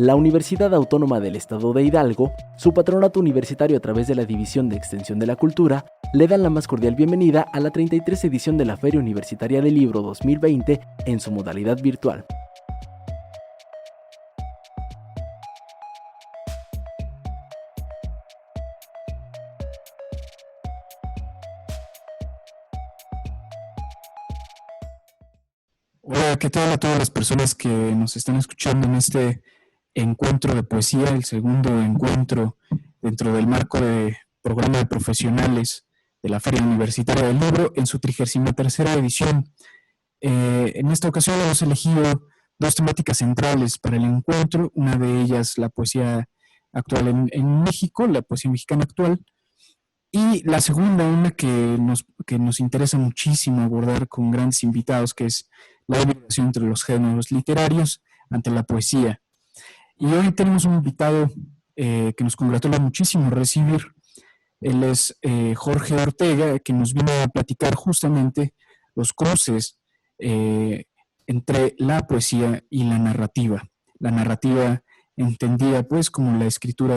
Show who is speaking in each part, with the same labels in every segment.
Speaker 1: La Universidad Autónoma del Estado de Hidalgo, su patronato universitario a través de la División de Extensión de la Cultura, le dan la más cordial bienvenida a la 33 edición de la Feria Universitaria del Libro 2020 en su modalidad virtual.
Speaker 2: Hola, ¿qué tal a todas las personas que nos están escuchando en este encuentro de poesía, el segundo encuentro dentro del marco de programa de profesionales de la Feria Universitaria del Libro en su 33ª edición? En esta ocasión hemos elegido dos temáticas centrales para el encuentro, una de ellas la poesía actual en México, la poesía mexicana actual, y la segunda, una que nos interesa muchísimo abordar con grandes invitados, que es la hibridación entre los géneros literarios ante la poesía. Y hoy tenemos un invitado que nos congratula muchísimo recibir. Él es Jorge Ortega, que nos vino a platicar justamente los cruces entre la poesía y la narrativa. La narrativa entendida pues como la escritura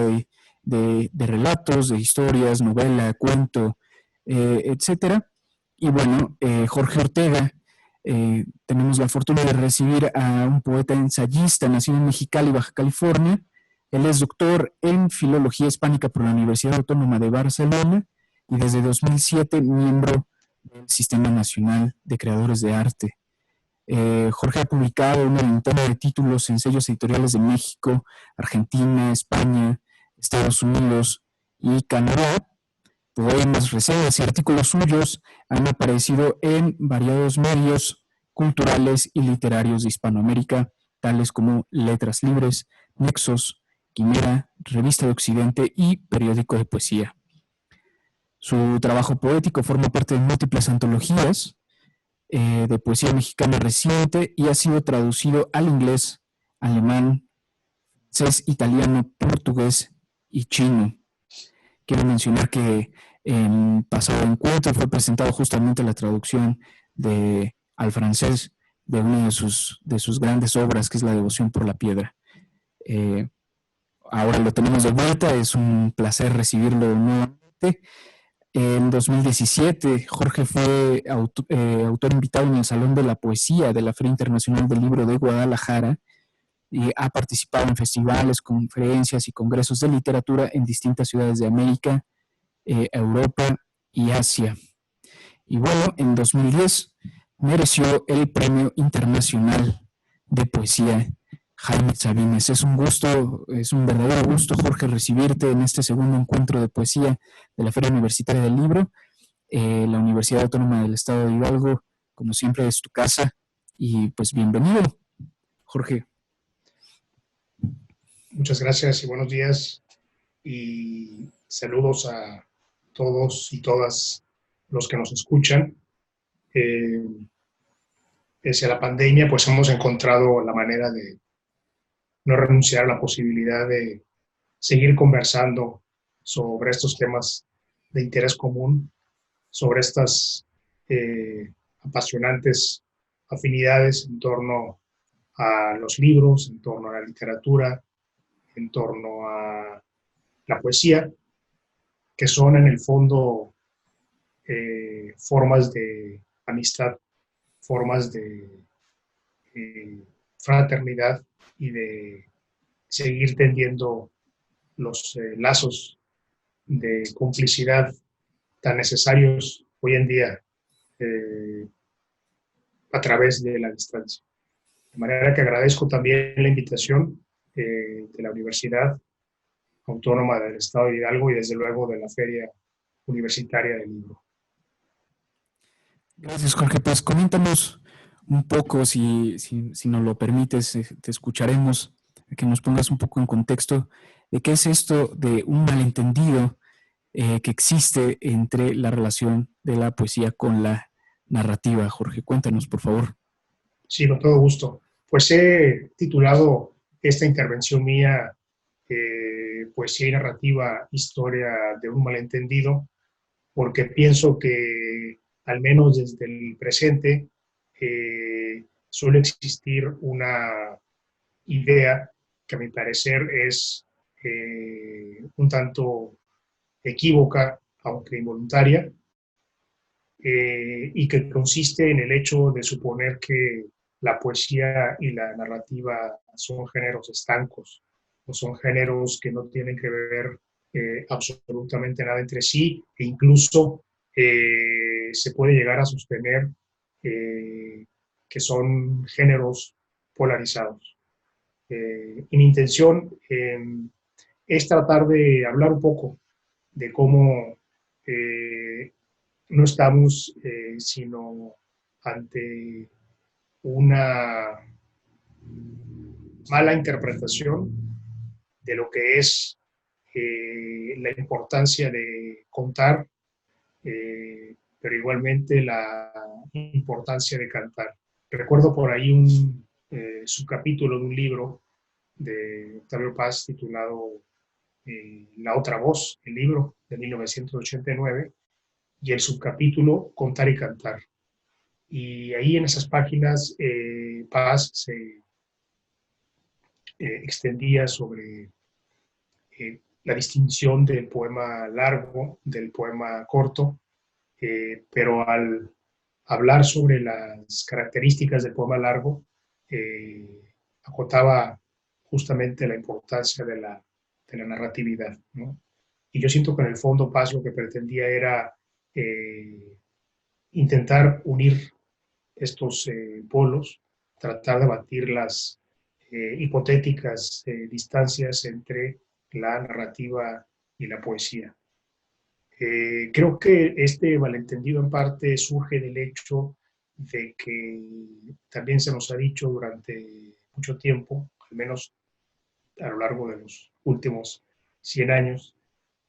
Speaker 2: de relatos, de historias, novela, cuento, etcétera. Y bueno, Jorge Ortega, tenemos la fortuna de recibir a un poeta ensayista nacido en Mexicali, Baja California. Él es doctor en Filología Hispánica por la Universidad Autónoma de Barcelona y desde 2007 miembro del Sistema Nacional de Creadores de Arte. Jorge ha publicado una veintena de títulos en sellos editoriales de México, Argentina, España, Estados Unidos y Canadá. Poemas, reseñas y artículos suyos han aparecido en variados medios culturales y literarios de Hispanoamérica, tales como Letras Libres, Nexos, Quimera, Revista de Occidente y Periódico de Poesía. Su trabajo poético forma parte de múltiples antologías de poesía mexicana reciente y ha sido traducido al inglés, alemán, francés, italiano, portugués y chino. Quiero mencionar que en pasado encuentro fue presentado justamente la traducción al francés de una de sus grandes obras, que es La Devoción por la Piedra. Ahora lo tenemos de vuelta, es un placer recibirlo nuevamente. En 2017, Jorge fue autor invitado en el Salón de la Poesía de la Feria Internacional del Libro de Guadalajara y ha participado en festivales, conferencias y congresos de literatura en distintas ciudades de América, Europa y Asia. Y bueno, en 2010 mereció el Premio Internacional de Poesía Jaime Sabines. Es un gusto, es un verdadero gusto, Jorge, recibirte en este segundo encuentro de poesía de la Feria Universitaria del Libro. La Universidad Autónoma del Estado de Hidalgo, como siempre, es tu casa. Y pues bienvenido, Jorge.
Speaker 3: Muchas gracias y buenos días y saludos a todos y todas los que nos escuchan. Pese a la pandemia, pues hemos encontrado la manera de no renunciar a la posibilidad de seguir conversando sobre estos temas de interés común, sobre estas apasionantes afinidades en torno a los libros, en torno a la literatura, en torno a la poesía, que son en el fondo formas de amistad, formas de fraternidad y de seguir tendiendo los lazos de complicidad tan necesarios hoy en día a través de la distancia. De manera que agradezco también la invitación de la Universidad Autónoma del Estado de Hidalgo y desde luego de la Feria Universitaria del Libro.
Speaker 2: Gracias, Jorge. Pues coméntanos un poco, si nos lo permites, te escucharemos, que nos pongas un poco en contexto de qué es esto de un malentendido que existe entre la relación de la poesía con la narrativa. Jorge, cuéntanos, por favor.
Speaker 3: Sí, con todo gusto. Pues he titulado esta intervención mía Poesía y narrativa, historia de un malentendido, porque pienso que, al menos desde el presente, suele existir una idea que a mi parecer es un tanto equívoca, aunque involuntaria, y que consiste en el hecho de suponer que la poesía y la narrativa son géneros estancos, o son géneros que no tienen que ver absolutamente nada entre sí, e incluso se puede llegar a sostener que son géneros polarizados. Y mi intención es tratar de hablar un poco de cómo no estamos sino ante una mala interpretación de lo que es la importancia de contar, pero igualmente la importancia de cantar. Recuerdo por ahí un subcapítulo de un libro de Octavio Paz titulado La otra voz, el libro de 1989, y el subcapítulo Contar y Cantar. Y ahí en esas páginas Paz se extendía sobre la distinción del poema largo del poema corto, pero al hablar sobre las características del poema largo, acotaba justamente la importancia de la narratividad, ¿no? Y yo siento que en el fondo Paz lo que pretendía era intentar unir estos polos, tratar de batir las hipotéticas distancias entre la narrativa y la poesía. Creo que este malentendido en parte surge del hecho de que también se nos ha dicho durante mucho tiempo, al menos a lo largo de los últimos 100 años,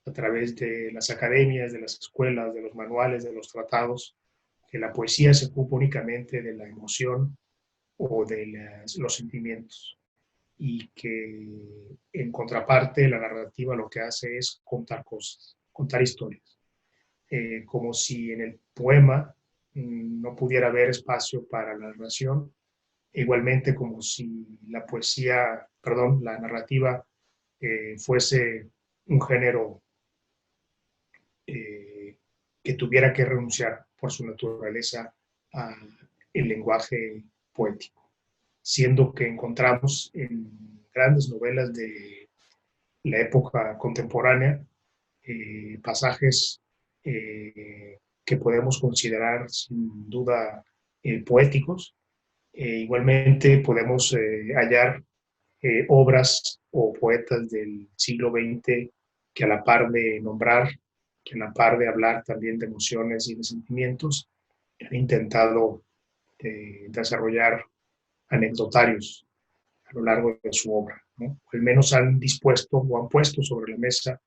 Speaker 3: a través de las academias, de las escuelas, de los manuales, de los tratados, que la poesía se ocupa únicamente de la emoción o de los sentimientos, y que en contraparte la narrativa lo que hace es contar cosas, contar historias, como si en el poema no pudiera haber espacio para la narración, igualmente como si la poesía, perdón, la narrativa fuese un género que tuviera que renunciar por su naturaleza al lenguaje poético, siendo que encontramos en grandes novelas de la época contemporánea pasajes que podemos considerar sin duda poéticos. Igualmente podemos hallar obras o poetas del siglo XX que a la par de nombrar, que a la par de hablar también de emociones y de sentimientos, han intentado desarrollar anecdotarios a lo largo de su obra, ¿no? O al menos han dispuesto o han puesto sobre la mesa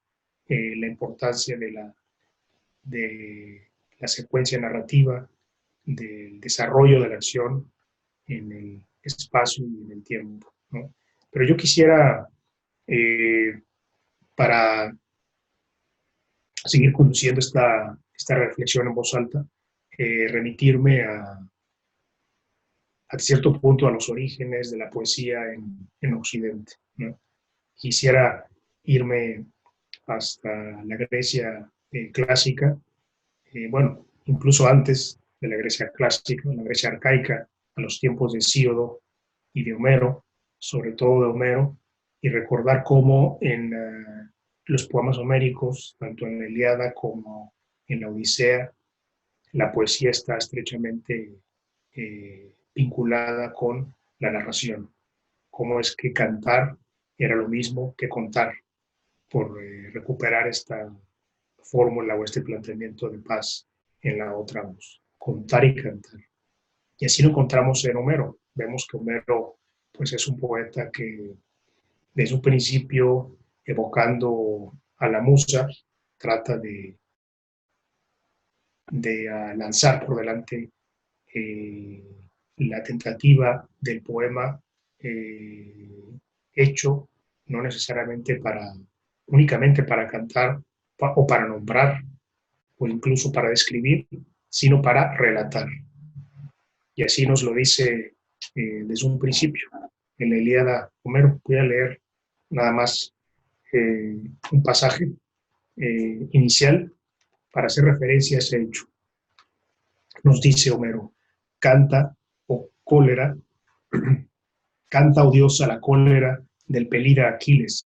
Speaker 3: la importancia de la secuencia narrativa, del desarrollo de la acción en el espacio y en el tiempo, ¿no? Pero yo quisiera, para seguir conduciendo esta reflexión en voz alta, remitirme a cierto punto a los orígenes de la poesía en Occidente, ¿no? Quisiera irme hasta la Grecia clásica, bueno, incluso antes de la Grecia clásica, la Grecia arcaica, a los tiempos de Hesíodo y de Homero, sobre todo de Homero, y recordar cómo en los poemas homéricos, tanto en la Ilíada como en la Odisea, la poesía está estrechamente vinculada con la narración. Cómo es que cantar era lo mismo que contar, por recuperar esta fórmula o este planteamiento de Paz en la otra voz, contar y cantar. Y así lo encontramos en Homero. Vemos que Homero pues, es un poeta que desde un principio, evocando a la musa, trata de lanzar por delante la tentativa del poema hecho no necesariamente únicamente para cantar o para nombrar o incluso para describir, sino para relatar. Y así nos lo dice desde un principio. en la Ilíada, Homero. Voy a leer nada más un pasaje inicial para hacer referencia a ese hecho. Nos dice Homero: canta, oh cólera, canta, oh diosa, la cólera del pelida Aquiles,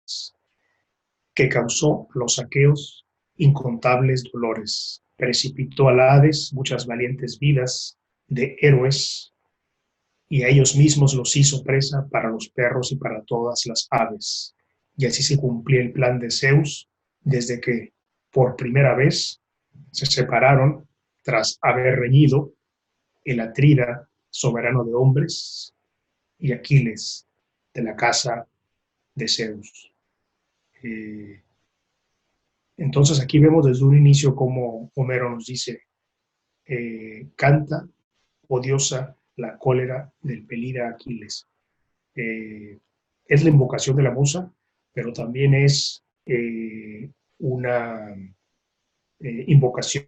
Speaker 3: que causó a los aqueos incontables dolores, precipitó al Hades muchas valientes vidas de héroes, y a ellos mismos los hizo presa para los perros y para todas las aves. Y así se cumplía el plan de Zeus, desde que, por primera vez, se separaron tras haber reñido el Atrida, soberano de hombres, y Aquiles, de la casa de Zeus. Entonces aquí vemos desde un inicio como Homero nos dice, canta, oh diosa, la cólera del pelida Aquiles. Es la invocación de la musa, pero también es una invocación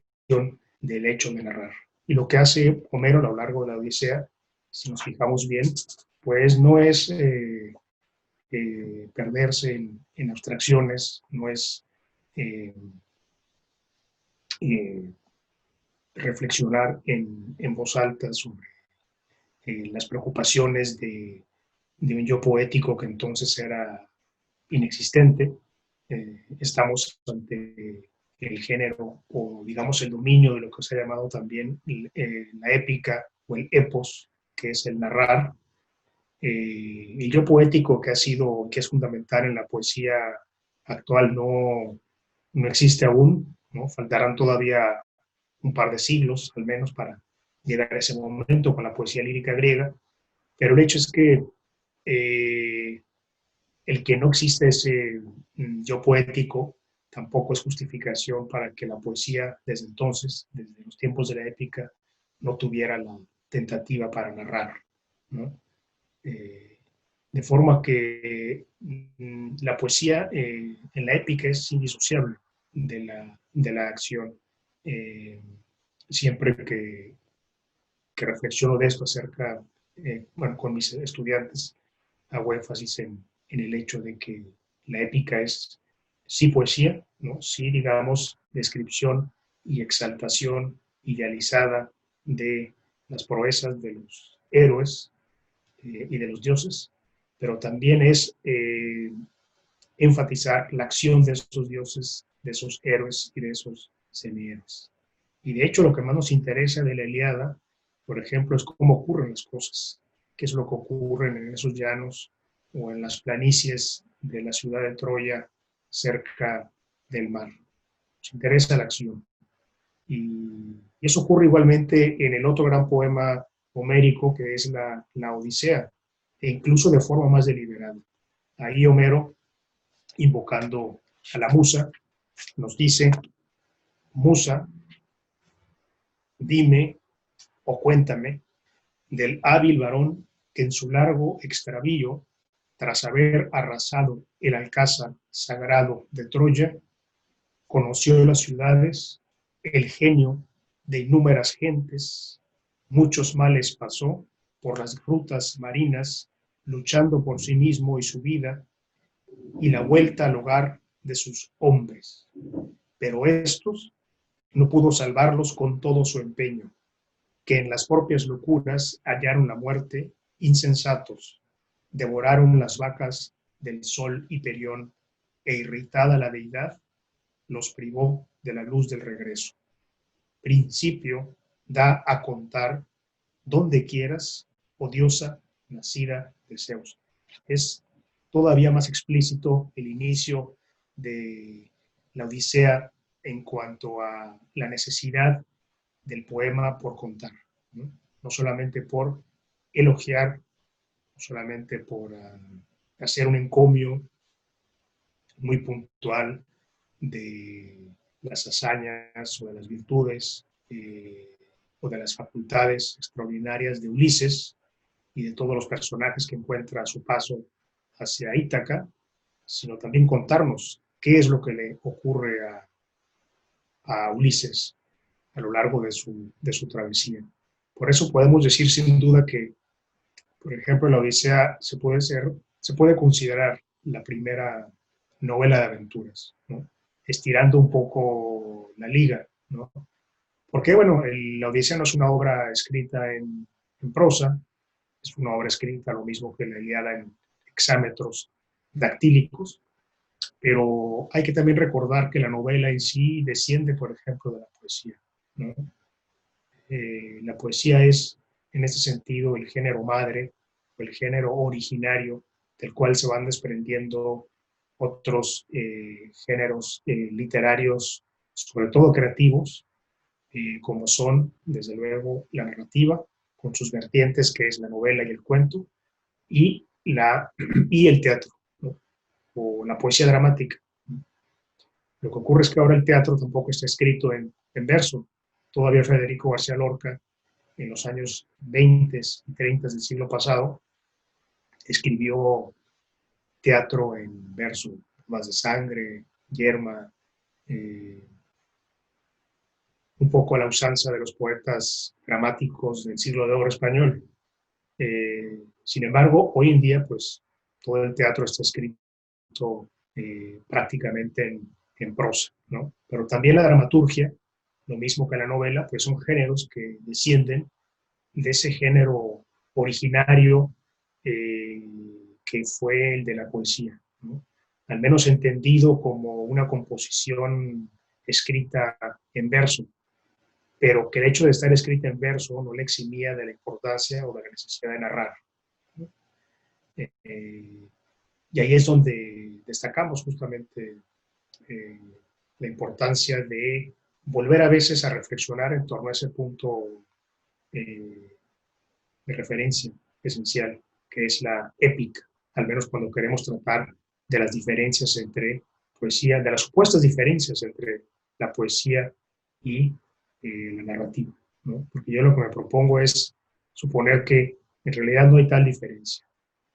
Speaker 3: del hecho de narrar. Y lo que hace Homero a lo largo de la Odisea, si nos fijamos bien, pues no es perderse en abstracciones, no es reflexionar en voz alta sobre las preocupaciones de un yo poético que entonces era inexistente. Estamos ante el género o digamos el dominio de lo que se ha llamado también la épica o el epos, que es el narrar. El yo poético que es fundamental en la poesía actual no existe aún, ¿no? Faltarán todavía un par de siglos al menos para llegar a ese momento con la poesía lírica griega, pero el hecho es que el que no existe ese yo poético tampoco es justificación para que la poesía desde entonces, desde los tiempos de la épica, no tuviera la tentativa para narrar, ¿no? De forma que la poesía en la épica es indisociable de la acción. Siempre que reflexiono de esto acerca, bueno, con mis estudiantes, hago énfasis en el hecho de que la épica es sí poesía, ¿no? Sí, digamos, descripción y exaltación idealizada de las proezas de los héroes y de los dioses, pero también es enfatizar la acción de esos dioses, de esos héroes y de esos semihéroes. Y de hecho lo que más nos interesa de la Ilíada, por ejemplo, es cómo ocurren las cosas, qué es lo que ocurre en esos llanos o en las planicies de la ciudad de Troya cerca del mar. Nos interesa la acción. Y eso ocurre igualmente en el otro gran poema homérico que es la Odisea, e incluso de forma más deliberada. Ahí Homero, invocando a la musa, nos dice: musa, dime o cuéntame del hábil varón que en su largo extravío, tras haber arrasado el alcázar sagrado de Troya, conoció las ciudades, el genio de innúmeras gentes, muchos males pasó por las rutas marinas, luchando por sí mismo y su vida, y la vuelta al hogar de sus hombres. Pero estos no pudo salvarlos con todo su empeño, que en las propias locuras hallaron la muerte, insensatos, devoraron las vacas del sol Hiperión, e irritada la deidad, los privó de la luz del regreso. Principio da a contar donde quieras, oh diosa nacida de Zeus. Es todavía más explícito el inicio de la Odisea en cuanto a la necesidad del poema por contar, ¿no? No solamente por elogiar, no solamente por hacer un encomio muy puntual de las hazañas o de las virtudes o de las facultades extraordinarias de Ulises y de todos los personajes que encuentra a su paso hacia Ítaca, sino también contarnos qué es lo que le ocurre a Ulises a lo largo de su travesía. Por eso podemos decir sin duda que Por ejemplo, la Odisea se puede considerar la primera novela de aventuras, ¿no? Estirando un poco la liga, ¿no? Porque, bueno, la Odisea no es una obra escrita en prosa, es una obra escrita lo mismo que la Ilíada en hexámetros dactílicos, pero hay que también recordar que la novela en sí desciende, por ejemplo, de la poesía, ¿no? La poesía es, en este sentido, el género madre, el género originario, del cual se van desprendiendo otros géneros literarios, sobre todo creativos, como son, desde luego, la narrativa, con sus vertientes, que es la novela y el cuento, y, y el teatro, ¿no? O la poesía dramática. Lo que ocurre es que ahora el teatro tampoco está escrito en verso. Todavía Federico García Lorca, en los años 20 y 30 del siglo pasado, escribió teatro en verso, Más de Sangre, Yerma, eh, un poco a la usanza de los poetas dramáticos del siglo de oro español. Sin embargo, hoy en día, pues, todo el teatro está escrito prácticamente en prosa, ¿no? Pero también la dramaturgia, lo mismo que la novela, pues son géneros que descienden de ese género originario eh, que fue el de la poesía, ¿no? Al menos entendido como una composición escrita en verso, pero que el hecho de estar escrita en verso no le eximía de la importancia o de la necesidad de narrar, ¿no? Y ahí es donde destacamos justamente eh, la importancia de volver a veces a reflexionar en torno a ese punto de referencia esencial, que es la épica, al menos cuando queremos tratar de las diferencias entre poesía, de las supuestas diferencias entre la poesía y la narrativa, ¿no? Porque yo lo que me propongo es suponer que en realidad no hay tal diferencia.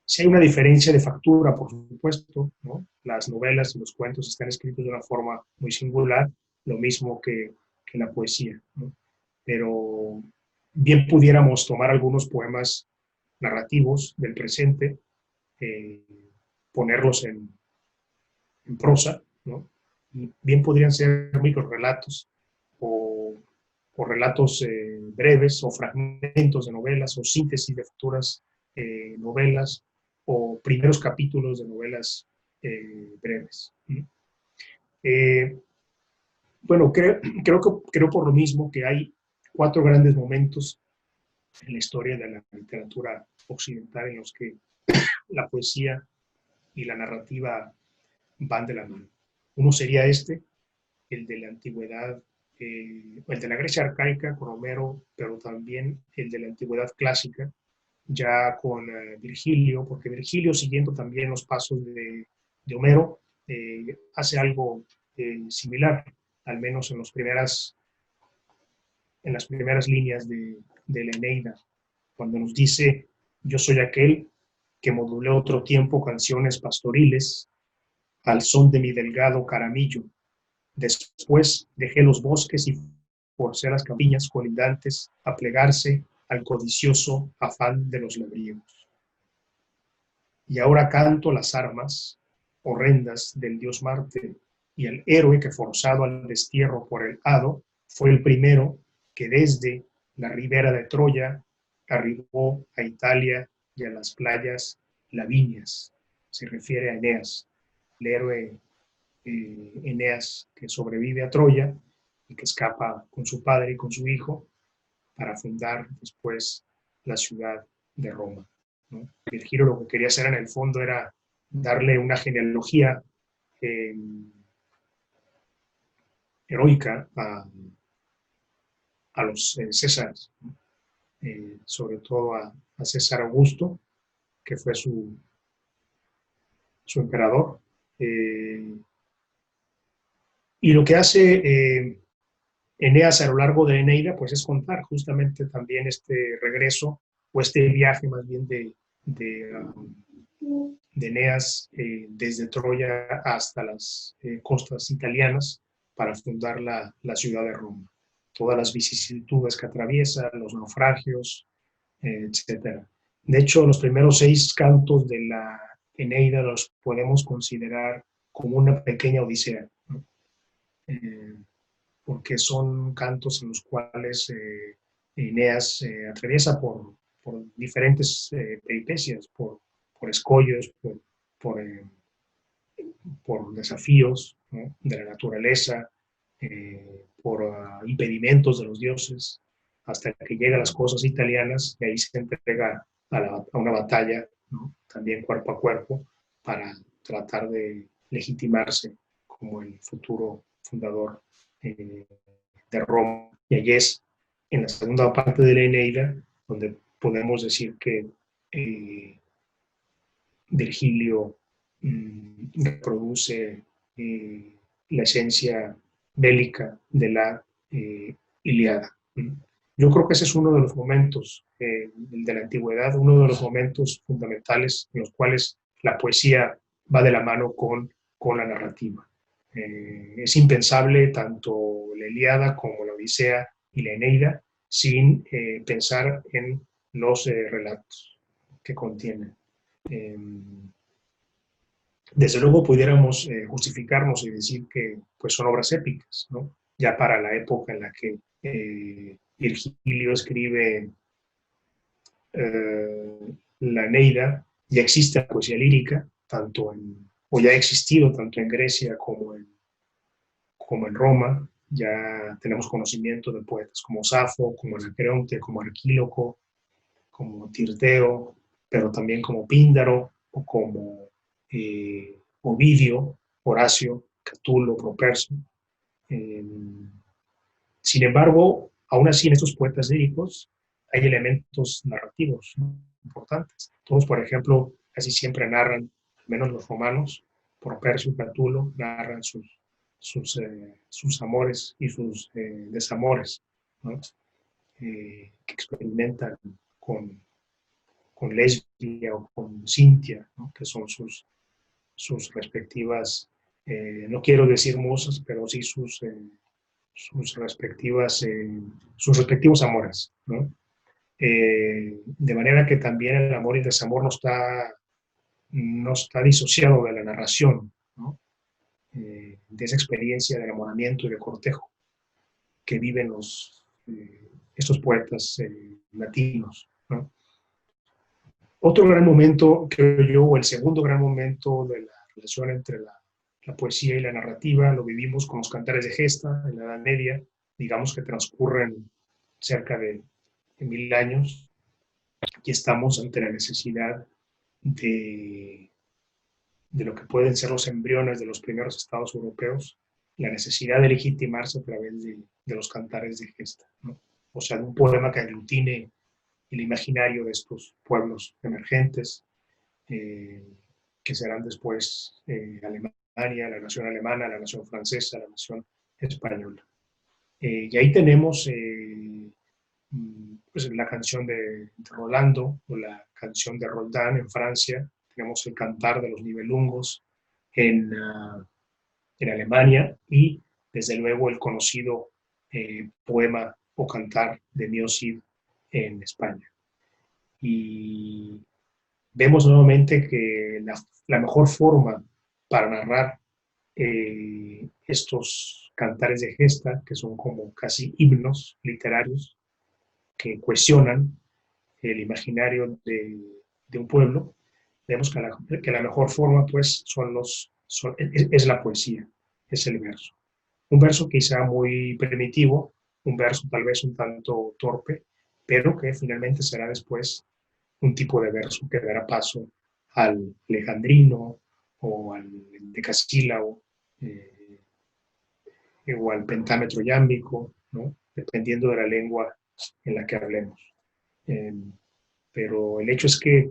Speaker 3: Sí hay una diferencia de factura, por supuesto, ¿no? Las novelas y los cuentos están escritos de una forma muy singular, lo mismo que la poesía, ¿no? Pero bien pudiéramos tomar algunos poemas narrativos del presente, eh, ponerlos en prosa, ¿no? Y bien podrían ser microrelatos o, o relatos breves o fragmentos de novelas o síntesis de futuras novelas o primeros capítulos de novelas breves. Eh, bueno, creo por lo mismo que hay 4 grandes momentos en la historia de la literatura occidental en los que la poesía y la narrativa van de la mano. Uno sería el de la antigüedad, el de la Grecia arcaica con Homero, pero también el de la antigüedad clásica, ya con Virgilio, porque Virgilio, siguiendo también los pasos de Homero, hace algo similar, al menos en las primeras líneas de la Eneida, cuando nos dice: yo soy aquel que modulé otro tiempo canciones pastoriles al son de mi delgado caramillo. Después dejé los bosques y forcé las campiñas colindantes a plegarse al codicioso afán de los labriegos. Y ahora canto las armas horrendas del dios Marte y el héroe que, forzado al destierro por el hado, fue el primero que desde la ribera de Troya arribó a Italia y a las playas Lavinias. Se refiere a Eneas, el héroe Eneas que sobrevive a Troya y que escapa con su padre y con su hijo para fundar después la ciudad de Roma, ¿no? Virgilio lo que quería hacer en el fondo era darle una genealogía eh, heroica a los Césares, ¿no? Sobre todo a César Augusto, que fue su emperador. Y lo que hace Eneas a lo largo de Eneida, pues es contar justamente también este regreso o este viaje más bien de Eneas desde Troya hasta las costas italianas para fundar la ciudad de Roma. Todas las vicisitudes que atraviesa, los naufragios, etc. De hecho, los primeros 6 cantos de la Eneida los podemos considerar como una pequeña odisea, ¿no? Porque son cantos en los cuales Eneas atraviesa por diferentes peripecias, por escollos, por, por desafíos, ¿no?, de la naturaleza, por impedimentos de los dioses, hasta que llega a las costas italianas y ahí se entrega a una batalla, ¿no?, también cuerpo a cuerpo, para tratar de legitimarse como el futuro fundador de Roma. Y allí es en la segunda parte de la Eneida donde podemos decir que Virgilio reproduce la esencia bélica de la Ilíada. Yo creo que ese es uno de los momentos de la antigüedad, uno de los momentos fundamentales en los cuales la poesía va de la mano con la narrativa. Es impensable tanto la Ilíada como la Odisea y la Eneida sin pensar en los relatos que contienen. Desde luego pudiéramos justificarnos y decir que pues, son obras épicas, ¿no? Ya para la época en la que Virgilio escribe la Eneida, ya existe la poesía lírica, o ya ha existido tanto en Grecia como en Roma. Ya tenemos conocimiento de poetas como Safo, como Anacreonte, como Arquíloco, como Tirteo, pero también como Píndaro o como Ovidio, Horacio, Catulo, Propercio. Sin embargo, aún así en estos poetas líricos hay elementos narrativos, ¿no?, importantes. Todos, por ejemplo, casi siempre narran, al menos los romanos, Propercio y Catulo narran sus amores y sus desamores, ¿no?, que experimentan con, con Lesbia o con Cintia, ¿no?, que son sus respectivas, no quiero decir musas, pero sí sus respectivos amores, ¿no? De manera que también el amor y el desamor no está disociado de la narración, ¿no?, de esa experiencia de enamoramiento y de cortejo que viven estos poetas latinos, ¿no? Otro gran momento, creo yo, o el segundo gran momento de la relación entre la poesía y la narrativa, lo vivimos con los cantares de gesta en la Edad Media, digamos que transcurren cerca de 1000 años, y estamos ante la necesidad de lo que pueden ser los embriones de los primeros estados europeos, la necesidad de legitimarse a través de los cantares de gesta, ¿no? O sea, de un poema que aglutine el imaginario de estos pueblos emergentes, que serán después Alemania, la nación alemana, la nación francesa, la nación española. Y ahí tenemos pues, la canción de Rolando o la canción de Roldán en Francia, tenemos el cantar de los Nibelungos en Alemania y desde luego el conocido poema o cantar de Mio Cid en España. Y vemos nuevamente que la mejor forma para narrar estos cantares de gesta, que son como casi himnos literarios que cuestionan el imaginario de un pueblo, vemos que la mejor forma pues es la poesía, es el verso. Un verso quizá muy primitivo, un verso tal vez un tanto torpe, pero que finalmente será después un tipo de verso que dará paso al alejandrino o al decasílabo o al pentámetro yámbico, ¿no?, dependiendo de la lengua en la que hablemos. Pero el hecho es que,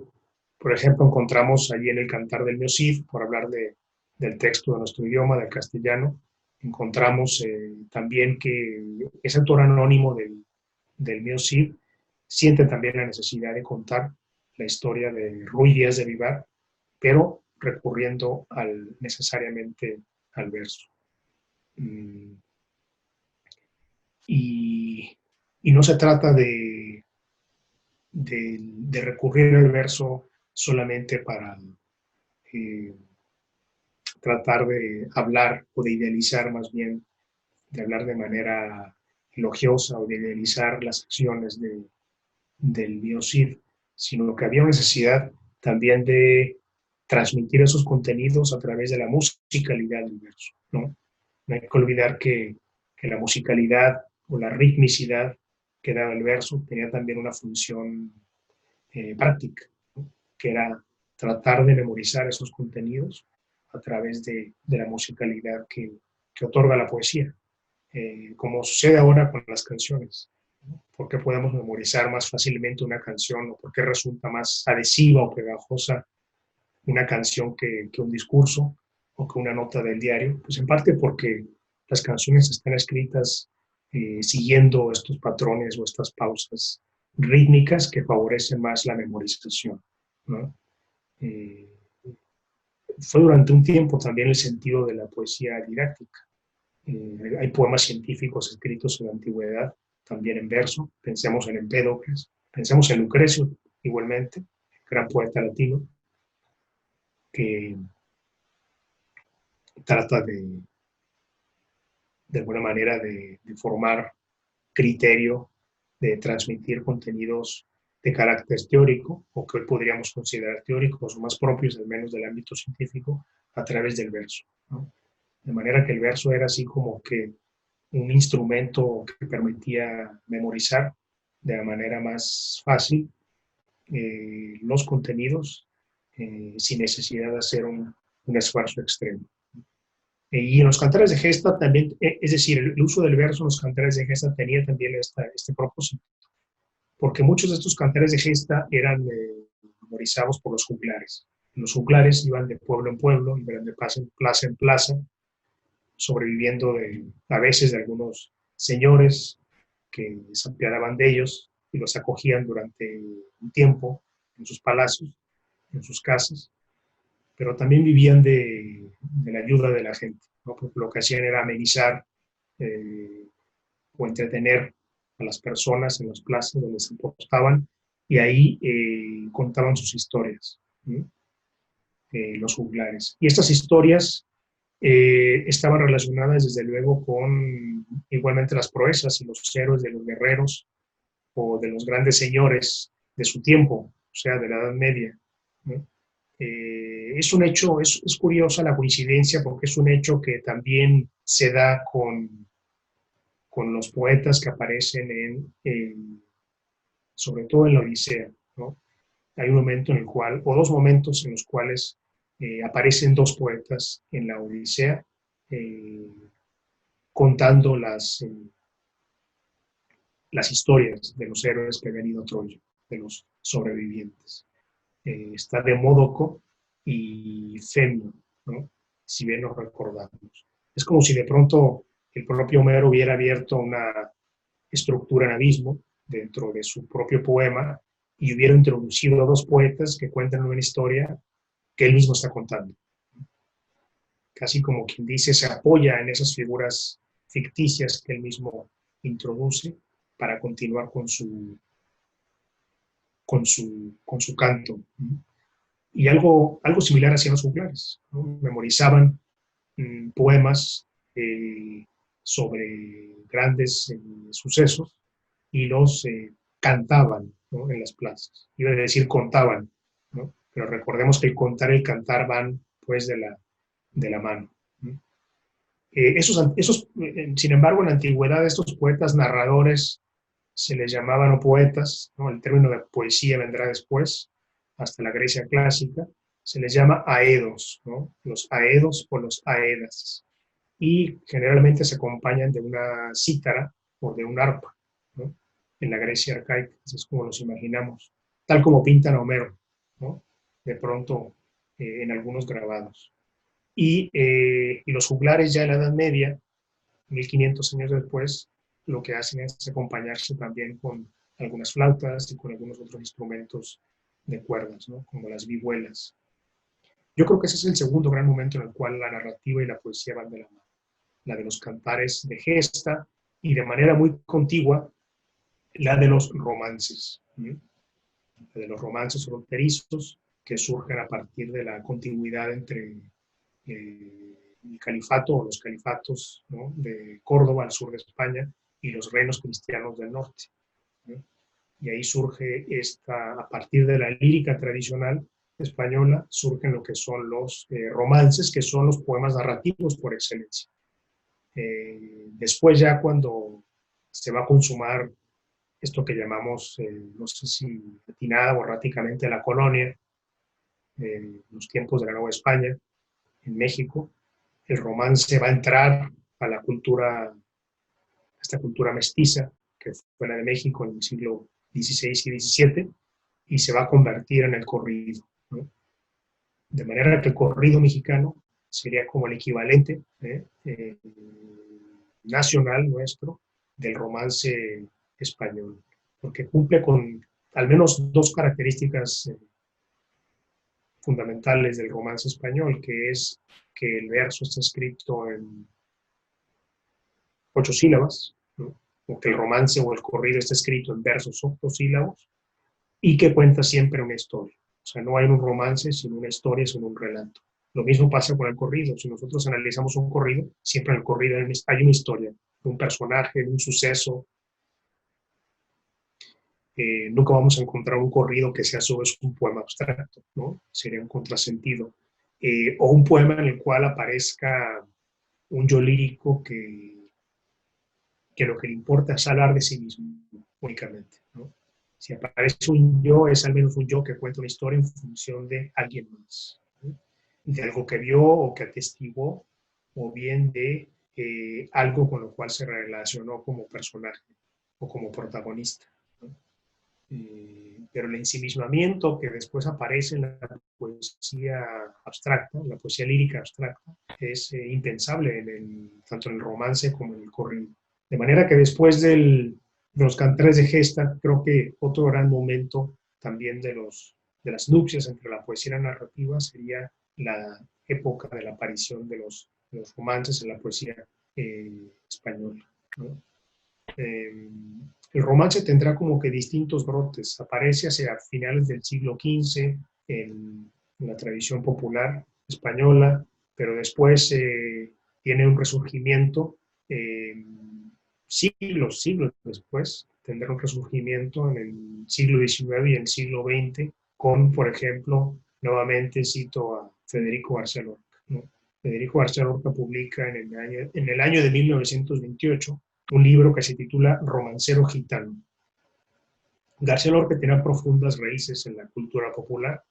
Speaker 3: por ejemplo, encontramos allí en el Cantar del Mio Cid, por hablar del texto de nuestro idioma, del castellano, encontramos también que ese autor anónimo del Mio Cid siente también la necesidad de contar la historia de Ruy Díaz de Vivar, pero recurriendo necesariamente al verso. Y no se trata de de recurrir al verso solamente para tratar de hablar o de idealizar más bien, de hablar de manera elogiosa o de idealizar las acciones del biocid, sino que había necesidad también de transmitir esos contenidos a través de la musicalidad del verso, ¿no? No hay que olvidar que la musicalidad o la ritmicidad que daba el verso tenía también una función práctica, ¿no? Que era tratar de memorizar esos contenidos a través de la musicalidad que otorga la poesía, como sucede ahora con las canciones. ¿Por qué podemos memorizar más fácilmente una canción o por qué resulta más adhesiva o pegajosa una canción que un discurso o que una nota del diario? Pues en parte porque las canciones están escritas siguiendo estos patrones o estas pausas rítmicas que favorecen más la memorización, ¿no? Eh, Fue durante un tiempo también el sentido de la poesía didáctica. Hay poemas científicos escritos en la antigüedad, también en verso. Pensemos en Empédocles, pensemos en Lucrecio, igualmente, gran poeta latino, que trata de alguna manera de formar criterio, de transmitir contenidos de carácter teórico, o que hoy podríamos considerar teóricos o más propios, al menos del ámbito científico, a través del verso, ¿no? De manera que el verso era así como que un instrumento que permitía memorizar de la manera más fácil los contenidos sin necesidad de hacer un esfuerzo extremo. Y en los cantares de gesta también, es decir, el uso del verso en los cantares de gesta tenía también este propósito, porque muchos de estos cantares de gesta eran memorizados por los juglares. Los juglares iban de pueblo en pueblo, iban de plaza en plaza, sobreviviendo a veces de algunos señores que se apiadaban de ellos y los acogían durante un tiempo en sus palacios, en sus casas, pero también vivían de la ayuda de la gente, ¿no? Porque lo que hacían era amenizar o entretener a las personas en las plazas donde se apostaban y ahí contaban sus historias, ¿no? Los juglares. Y estas historias estaban relacionadas desde luego con igualmente las proezas y los héroes de los guerreros o de los grandes señores de su tiempo, o sea, de la Edad Media, ¿no? Es un hecho, es curiosa la coincidencia porque es un hecho que también se da con los poetas que aparecen sobre todo en la Odisea, ¿no? Hay un momento en el cual, o dos momentos en los cuales aparecen dos poetas en la Odisea eh, contando las historias de los héroes que habían ido a Troya, de los sobrevivientes. Está Demódoco y Femio, ¿no? Si bien nos recordamos. Es como si de pronto el propio Homero hubiera abierto una estructura en abismo dentro de su propio poema y hubiera introducido a dos poetas que cuentan una historia que él mismo está contando. Casi como quien dice, se apoya en esas figuras ficticias que él mismo introduce para continuar con su canto. Y algo similar hacían los juglares, ¿no? Memorizaban poemas sobre grandes sucesos y los cantaban, ¿no? En las plazas. Iba a decir contaban, ¿no? Pero recordemos que el contar y el cantar van pues de la mano, ¿no? Sin embargo, en la antigüedad estos poetas narradores se les llamaban no poetas, ¿no? El término de poesía vendrá después, hasta la Grecia clásica, se les llama aedos, ¿no? Los aedos o los aedas, y generalmente se acompañan de una cítara o de un arpa, ¿no? En la Grecia arcaica, así es como los imaginamos, tal como pintan a Homero, ¿no? De pronto en algunos grabados. Y los juglares ya en la Edad Media, 1500 años después, lo que hacen es acompañarse también con algunas flautas y con algunos otros instrumentos de cuerdas, ¿no? Como las vihuelas. Yo creo que ese es el segundo gran momento en el cual la narrativa y la poesía van de la mano. La de los cantares de gesta y de manera muy contigua la de los romances, ¿sí? de los romances fronterizos que surgen a partir de la continuidad entre el califato o los califatos, ¿no?, de Córdoba, al sur de España, y los reinos cristianos del norte, ¿no? Y ahí surge a partir de la lírica tradicional española, surgen lo que son los romances, que son los poemas narrativos por excelencia. Después ya cuando se va a consumar esto que llamamos, no sé si atinada o erráticamente, la colonia, los tiempos de la Nueva España, en México, el romance va a entrar a la cultura, a esta cultura mestiza, que fue la de México en el siglo XVI y XVII, y se va a convertir en el corrido, ¿no? De manera que el corrido mexicano sería como el equivalente nacional nuestro del romance español, porque cumple con al menos dos características fundamentales del romance español, que es que el verso está escrito en 8 sílabas, ¿no?, o que el romance o el corrido está escrito en versos octosílabos, y que cuenta siempre una historia. O sea, no hay un romance sin una historia, sin un relato. Lo mismo pasa con el corrido. Si nosotros analizamos un corrido, siempre en el corrido hay una historia, un personaje, un suceso. Nunca vamos a encontrar un corrido que sea solo un poema abstracto, ¿no? Sería un contrasentido. O un poema en el cual aparezca un yo lírico que lo que le importa es hablar de sí mismo únicamente, ¿no? Si aparece un yo, es al menos un yo que cuenta una historia en función de alguien más, ¿no?, de algo que vio o que atestiguó, o bien de algo con lo cual se relacionó como personaje o como protagonista, ¿no? Pero el ensimismamiento que después aparece en la poesía abstracta, en la poesía lírica abstracta, es impensable tanto en el romance como en el corrido. De manera que después de los cantares de gesta, creo que otro gran momento también de las nupcias entre la poesía y la narrativa sería la época de la aparición de los romances en la poesía española, ¿no? El romance tendrá como que distintos brotes. Aparece hacia finales del siglo XV en la tradición popular española, pero después tiene un resurgimiento siglos después. Tendrá un resurgimiento en el siglo XIX y en el siglo XX con, por ejemplo, nuevamente cito a Federico García Lorca, ¿no? Federico García Lorca publica en el año de 1928 un libro que se titula Romancero Gitano. García Lorca tenía profundas raíces en la cultura popular.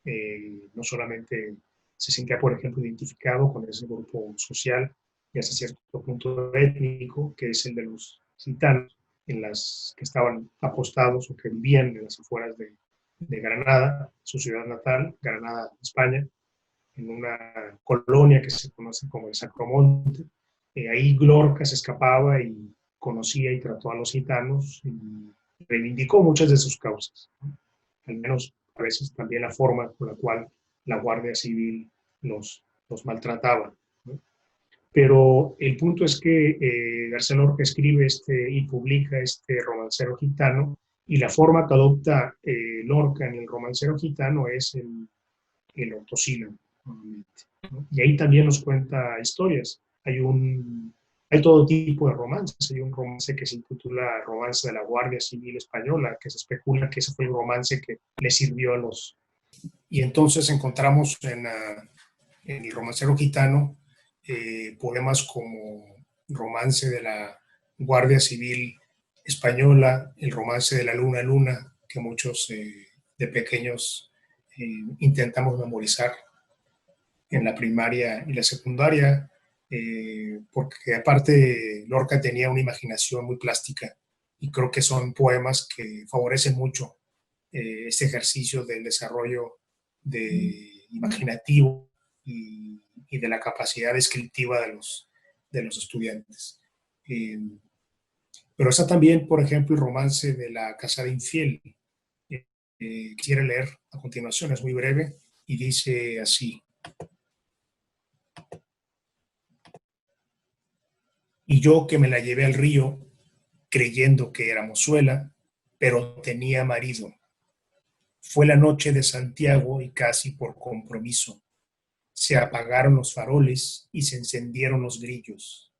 Speaker 3: No solamente se sentía, por ejemplo, identificado con ese grupo social y hasta cierto punto étnico, que es el de los gitanos, que estaban apostados o que vivían en las afueras de Granada, su ciudad natal, Granada, España, en una colonia que se conoce como el Sacromonte. Ahí Lorca se escapaba y conocía y trató a los gitanos y reivindicó muchas de sus causas, ¿no? Al menos a veces también la forma con la cual la Guardia Civil los maltrataba, ¿no? Pero el punto es que García Lorca escribe y publica este romancero gitano, y la forma que adopta Lorca en el romancero gitano es el octosílabo, ¿no? Y ahí también nos cuenta historias. Hay todo tipo de romances. Hay un romance que se titula Romance de la Guardia Civil Española, que se especula que ese fue el romance que le sirvió a los... Y entonces encontramos en el romancero gitano poemas como Romance de la Guardia Civil Española, el Romance de la Luna Luna, que muchos de pequeños intentamos memorizar en la primaria y la secundaria, porque aparte Lorca tenía una imaginación muy plástica, y creo que son poemas que favorecen mucho este ejercicio del desarrollo imaginativo y de la capacidad descriptiva de los estudiantes. Pero está también, por ejemplo, el romance de la casada infiel. Quisiera leer a continuación, es muy breve y dice así: y yo que me la llevé al río, creyendo que era mozuela, pero tenía marido. Fue la noche de Santiago y casi por compromiso. Se apagaron los faroles y se encendieron los grillos.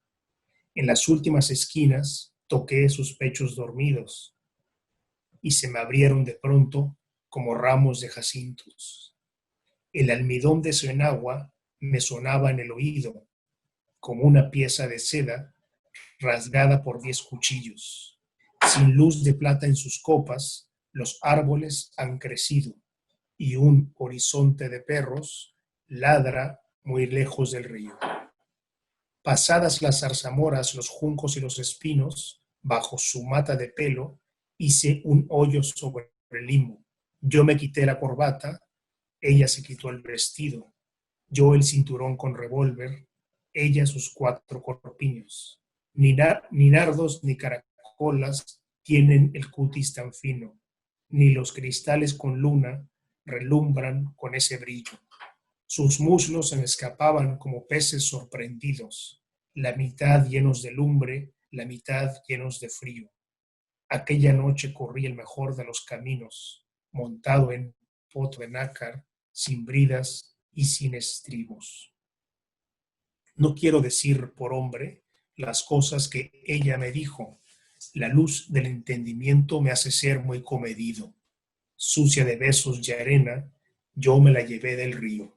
Speaker 3: En las últimas esquinas toqué sus pechos dormidos y se me abrieron de pronto como ramos de jacintos. El almidón de su enagua me sonaba en el oído como una pieza de seda rasgada por 10 cuchillos. Sin luz de plata en sus copas, los árboles han crecido y un horizonte de perros ladra muy lejos del río. Pasadas las zarzamoras, los juncos y los espinos, bajo su mata de pelo, hice un hoyo sobre el limo. Yo me quité la corbata, ella se quitó el vestido, yo el cinturón con revólver, ella sus 4 corpiños. Ni nardos ni caracolas tienen el cutis tan fino, ni los cristales con luna relumbran con ese brillo. Sus muslos se me escapaban como peces sorprendidos, la mitad llenos de lumbre, la mitad llenos de frío. Aquella noche corrí el mejor de los caminos, montado en potro de nácar, sin bridas y sin estribos. No quiero decir por hombre las cosas que ella me dijo. La luz del entendimiento me hace ser muy comedido. Sucia de besos y arena, yo me la llevé del río.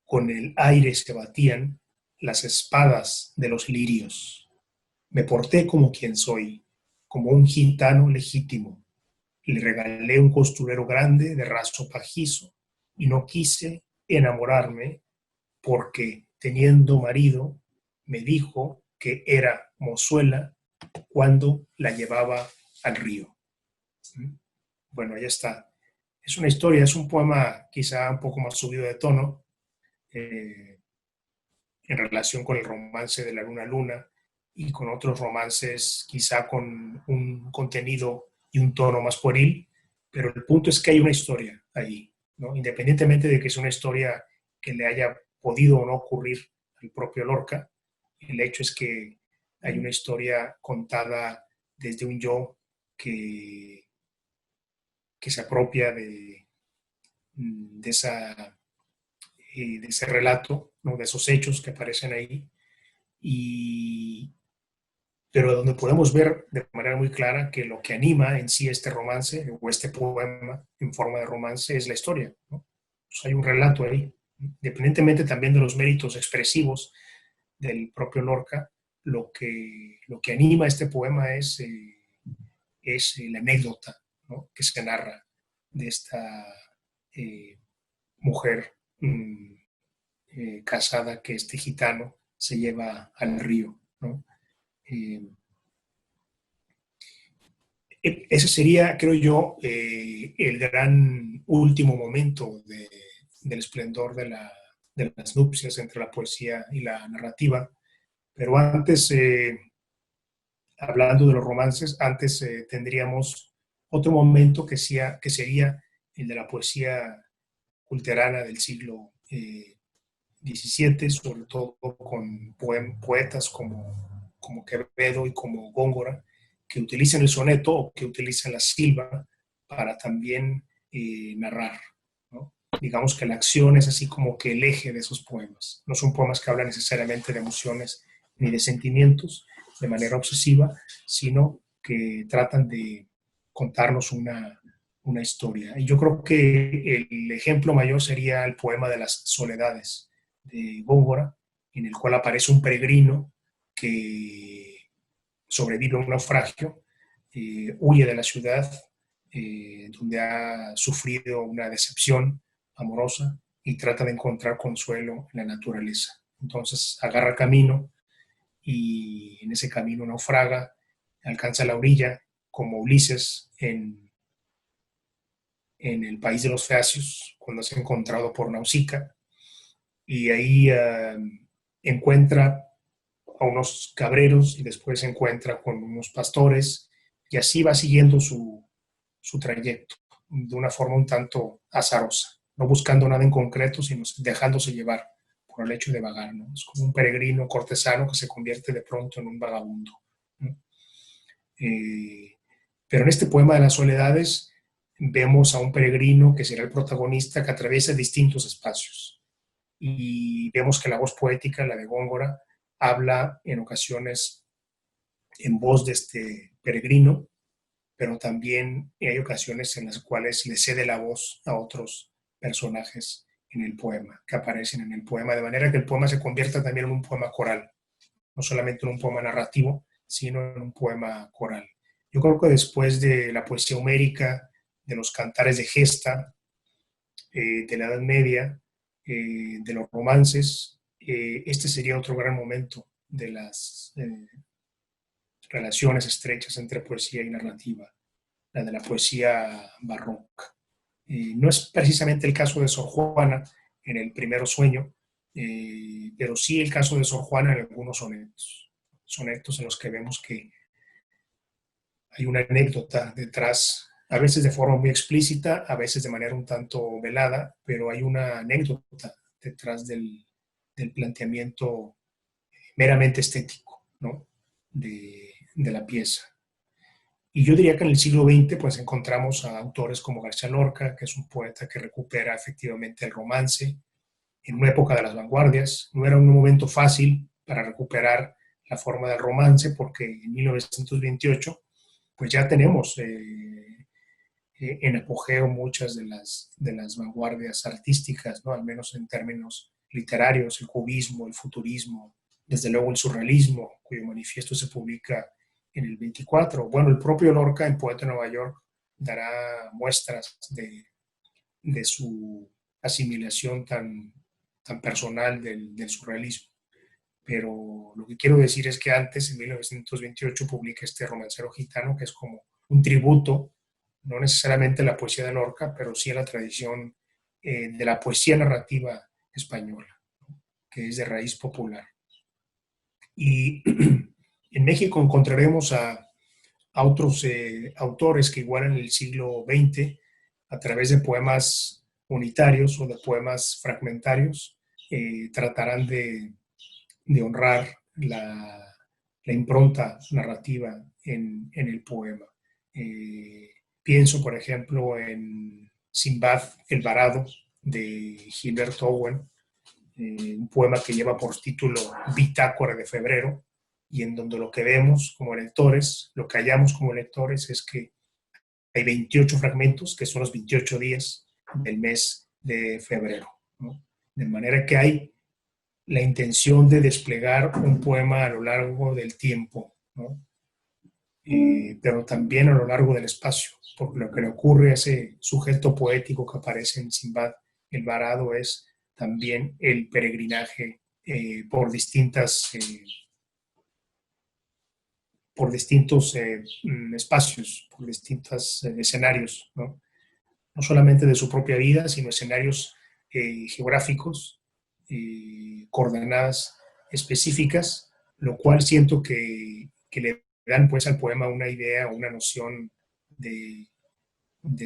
Speaker 3: Con el aire se batían las espadas de los lirios. Me porté como quien soy, como un gitano legítimo. Le regalé un costurero grande de raso pajizo y no quise enamorarme porque, teniendo marido, me dijo que era mozuela cuando la llevaba al río. Bueno, ya está. Es una historia, es un poema quizá un poco más subido de tono, en relación con el romance de la Luna Luna y con otros romances quizá con un contenido y un tono más pueril, pero el punto es que hay una historia ahí, ¿no? Independientemente de que es una historia que le haya podido o no ocurrir al propio Lorca, el hecho es que hay una historia contada desde un yo que se apropia de ese relato, ¿no? De esos hechos que aparecen ahí, pero donde podemos ver de manera muy clara que lo que anima en sí este romance o este poema en forma de romance es la historia, ¿no? Pues hay un relato ahí, independientemente también de los méritos expresivos del propio Lorca. Lo que anima este poema es la anécdota, ¿no? Que se narra de esta mujer casada que este gitano se lleva al río, ¿no? Ese sería, creo yo, el gran último momento del esplendor de las nupcias entre la poesía y la narrativa. Pero antes, hablando de los romances, antes tendríamos otro momento que sería el de la poesía culterana del siglo XVII, sobre todo con poetas como Quevedo y como Góngora, que utilizan el soneto o que utilizan la silva para también narrar, ¿no? Digamos que la acción es así como que el eje de esos poemas. No son poemas que hablan necesariamente de emociones ni de sentimientos de manera obsesiva, sino que tratan de contarnos una historia. Y yo creo que el ejemplo mayor sería el poema de las soledades de Góngora, en el cual aparece un peregrino que sobrevive a un naufragio, huye de la ciudad, donde ha sufrido una decepción amorosa y trata de encontrar consuelo en la naturaleza. Entonces agarra camino y en ese camino naufraga, alcanza la orilla como Ulises en el país de los Feacios, cuando es encontrado por Nausicaa, y ahí encuentra a unos cabreros y después se encuentra con unos pastores y así va siguiendo su trayecto de una forma un tanto azarosa, no buscando nada en concreto, sino dejándose llevar por el hecho de vagar, ¿no? Es como un peregrino cortesano que se convierte de pronto en un vagabundo, ¿no? Pero en este poema de las soledades vemos a un peregrino que será el protagonista que atraviesa distintos espacios. Y vemos que la voz poética, la de Góngora, habla en ocasiones en voz de este peregrino, pero también hay ocasiones en las cuales le cede la voz a otros personajes en el poema, que aparecen en el poema, de manera que el poema se convierta también en un poema coral, no solamente en un poema narrativo, sino en un poema coral. Yo creo que después de la poesía homérica, de los cantares de gesta, de la Edad Media, de los romances, este sería otro gran momento de las relaciones estrechas entre poesía y narrativa, la de la poesía barroca. No es precisamente el caso de Sor Juana en el Primero Sueño, pero sí el caso de Sor Juana en algunos sonetos. Sonetos en los que vemos que hay una anécdota detrás, a veces de forma muy explícita, a veces de manera un tanto velada, pero hay una anécdota detrás del planteamiento meramente estético, ¿no? de la pieza. Y yo diría que en el siglo XX pues encontramos a autores como García Lorca, que es un poeta que recupera efectivamente el romance en una época de las vanguardias. No era un momento fácil para recuperar la forma del romance porque en 1928 pues ya tenemos en apogeo muchas de las vanguardias artísticas, ¿no? Al menos en términos literarios, el cubismo, el futurismo, desde luego el surrealismo, cuyo manifiesto se publica en el 24. Bueno, el propio Lorca, en Poeta de Nueva York, dará muestras de su asimilación tan personal del surrealismo. Pero lo que quiero decir es que antes, en 1928, publica este Romancero Gitano, que es como un tributo, no necesariamente a la poesía de Lorca, pero sí a la tradición de la poesía narrativa española, que es de raíz popular. Y en México encontraremos a otros autores que igual en el siglo XX, a través de poemas unitarios o de poemas fragmentarios, tratarán de honrar la impronta narrativa en el poema. Pienso, por ejemplo, en Sinbad el Varado, de Gilberto Owen, un poema que lleva por título Bitácora de Febrero, y en donde lo que vemos como lectores, lo que hallamos como lectores es que hay 28 fragmentos, que son los 28 días del mes de febrero, ¿no? De manera que hay la intención de desplegar un poema a lo largo del tiempo, ¿no? Pero también a lo largo del espacio, porque lo que le ocurre a ese sujeto poético que aparece en Sinbad el Varado es también el peregrinaje por distintos espacios, por distintos escenarios, ¿no? No solamente de su propia vida, sino escenarios geográficos, coordenadas específicas, lo cual siento que le dan pues al poema una idea, una noción de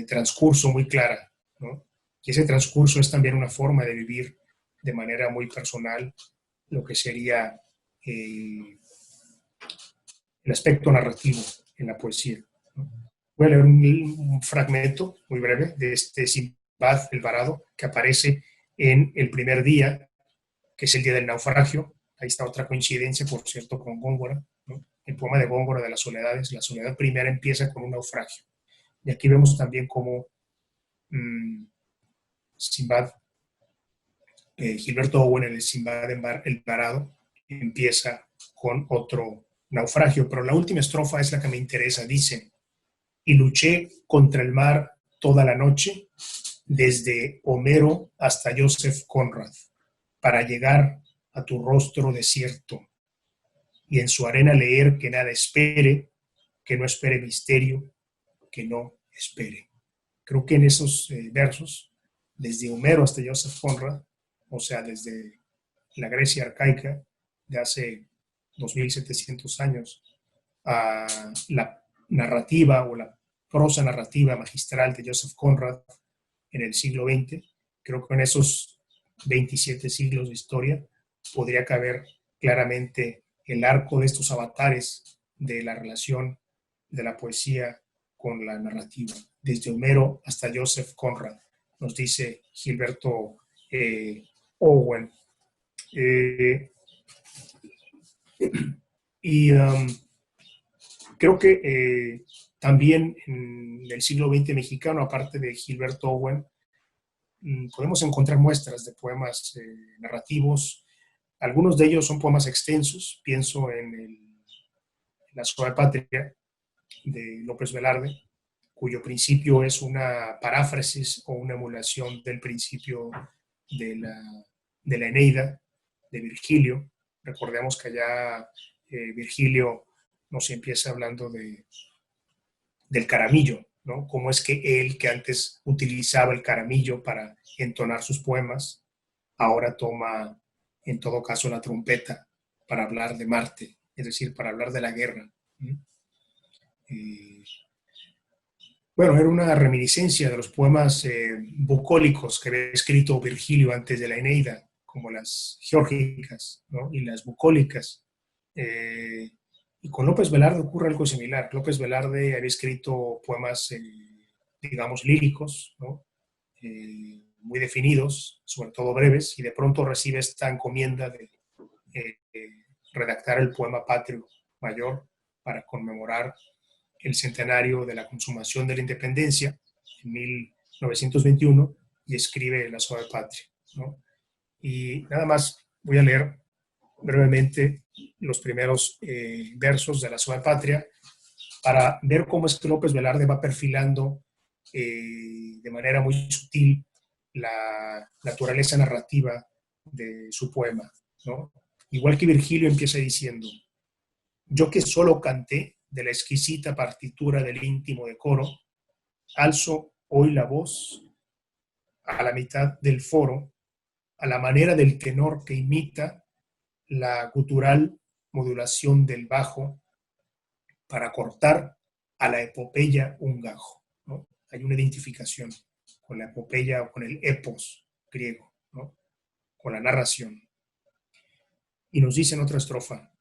Speaker 3: transcurso muy clara, ¿no? Y ese transcurso es también una forma de vivir de manera muy personal lo que sería el aspecto narrativo en la poesía, ¿no? Voy a leer un fragmento muy breve de este Sinbad el Varado, que aparece en el primer día, que es el día del naufragio. Ahí está otra coincidencia, por cierto, con Góngora, ¿no? El poema de Góngora de las soledades, la soledad primera empieza con un naufragio. Y aquí vemos también cómo Sinbad, Gilberto Owen en el Sinbad el Varado, empieza con otro naufragio, pero la última estrofa es la que me interesa. Dice: y luché contra el mar toda la noche, desde Homero hasta Joseph Conrad, para llegar a tu rostro desierto y en su arena leer que nada espere, que no espere misterio, que no espere. Creo que en esos versos, desde Homero hasta Joseph Conrad, o sea, desde la Grecia arcaica de hace 2700 años, a la narrativa o la prosa narrativa magistral de Joseph Conrad en el siglo XX, creo que en esos 27 siglos de historia podría caber claramente el arco de estos avatares de la relación de la poesía con la narrativa desde Homero hasta Joseph Conrad, nos dice Gilberto Owen. Y creo que también en el siglo XX mexicano, aparte de Gilberto Owen, podemos encontrar muestras de poemas narrativos. Algunos de ellos son poemas extensos. Pienso en La Suave Patria de López Velarde, cuyo principio es una paráfrasis o una emulación del principio de la Eneida, de Virgilio. Recordemos que allá Virgilio nos empieza hablando del caramillo, ¿no? Cómo es que él, que antes utilizaba el caramillo para entonar sus poemas, ahora toma, en todo caso, la trompeta para hablar de Marte, es decir, para hablar de la guerra. Bueno, era una reminiscencia de los poemas bucólicos que había escrito Virgilio antes de la Eneida, como las geórgicas, ¿no? Y las bucólicas. Y con López Velarde ocurre algo similar. López Velarde había escrito poemas, digamos, líricos, ¿no? Muy definidos, sobre todo breves, y de pronto recibe esta encomienda de redactar el poema patrio mayor para conmemorar el centenario de la consumación de la independencia en 1921 y escribe La Suave Patria, ¿no? Y nada más voy a leer brevemente los primeros versos de La Suave Patria para ver cómo es que López Velarde va perfilando de manera muy sutil la naturaleza narrativa de su poema, ¿no? Igual que Virgilio empieza diciendo: yo que solo canté de la exquisita partitura del íntimo decoro, alzo hoy la voz a la mitad del foro, a la manera del tenor que imita la gutural modulación del bajo para cortar a la epopeya un gajo, ¿no? Hay una identificación con la epopeya o con el epos griego, ¿no? Con la narración. Y nos dice en otra estrofa: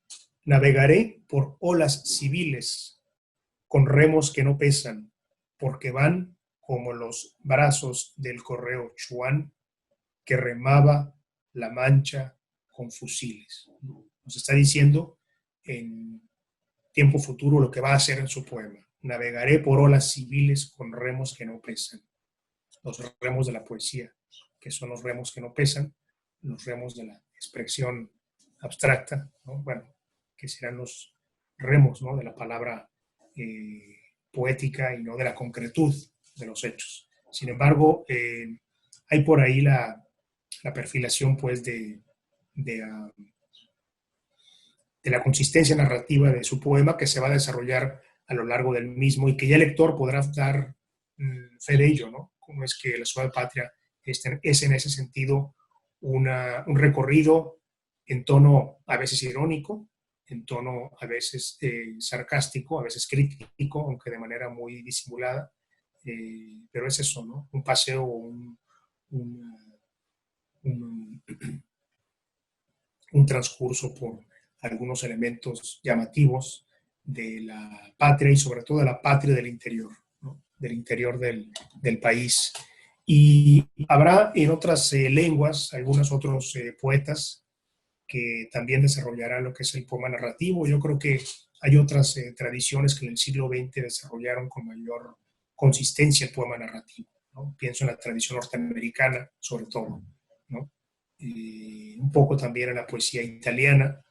Speaker 3: navegaré por olas civiles con remos que no pesan, porque van como los brazos del correo Chuan que remaba la Mancha con fusiles. Nos está diciendo en tiempo futuro lo que va a hacer en su poema. Navegaré por olas civiles con remos que no pesan. Los remos de la poesía, que son los remos que no pesan, los remos de la expresión abstracta, ¿no? Bueno, que serán los remos, ¿no? De la palabra poética y no de la concretud de los hechos. Sin embargo, hay por ahí la perfilación, pues, de la consistencia narrativa de su poema, que se va a desarrollar a lo largo del mismo y que ya el lector podrá dar fe de ello, ¿no? Como es que La Suave Patria es en ese sentido un recorrido en tono a veces irónico, en tono a veces sarcástico, a veces crítico, aunque de manera muy disimulada, pero es eso, ¿no? Un paseo, un transcurso por algunos elementos llamativos de la patria y sobre todo de la patria del interior, ¿no? Del interior del país. Y habrá en otras lenguas algunos otros poetas que también desarrollarán lo que es el poema narrativo. Yo creo que hay otras tradiciones que en el siglo XX desarrollaron con mayor consistencia el poema narrativo, ¿no? Pienso en la tradición norteamericana, sobre todo, ¿no? Un poco también en la poesía italiana,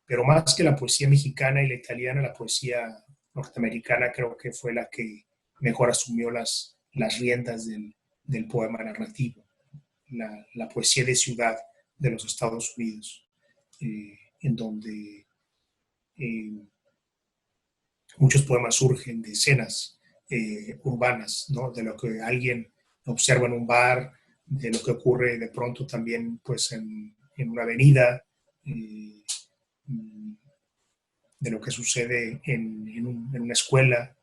Speaker 3: pero más que la poesía mexicana y la italiana, la poesía norteamericana creo que fue la que mejor asumió las riendas del poema narrativo, la poesía de ciudad de los Estados Unidos, en donde muchos poemas surgen de escenas urbanas, ¿no? De lo que alguien observa en un bar, de lo que ocurre de pronto también, pues, en una avenida, de lo que sucede en una escuela.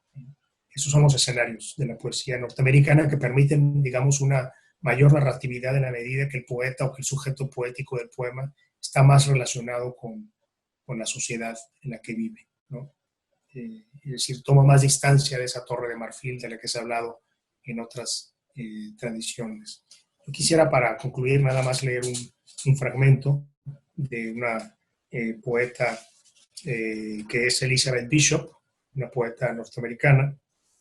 Speaker 3: Esos son los escenarios de la poesía norteamericana que permiten, digamos, una mayor narratividad en la medida que el poeta o que el sujeto poético del poema está más relacionado con la sociedad en la que vive, ¿no? es decir, toma más distancia de esa torre de marfil de la que se ha hablado en otras tradiciones. Yo quisiera, para concluir, nada más leer un fragmento de una poeta que es Elizabeth Bishop, una poeta norteamericana,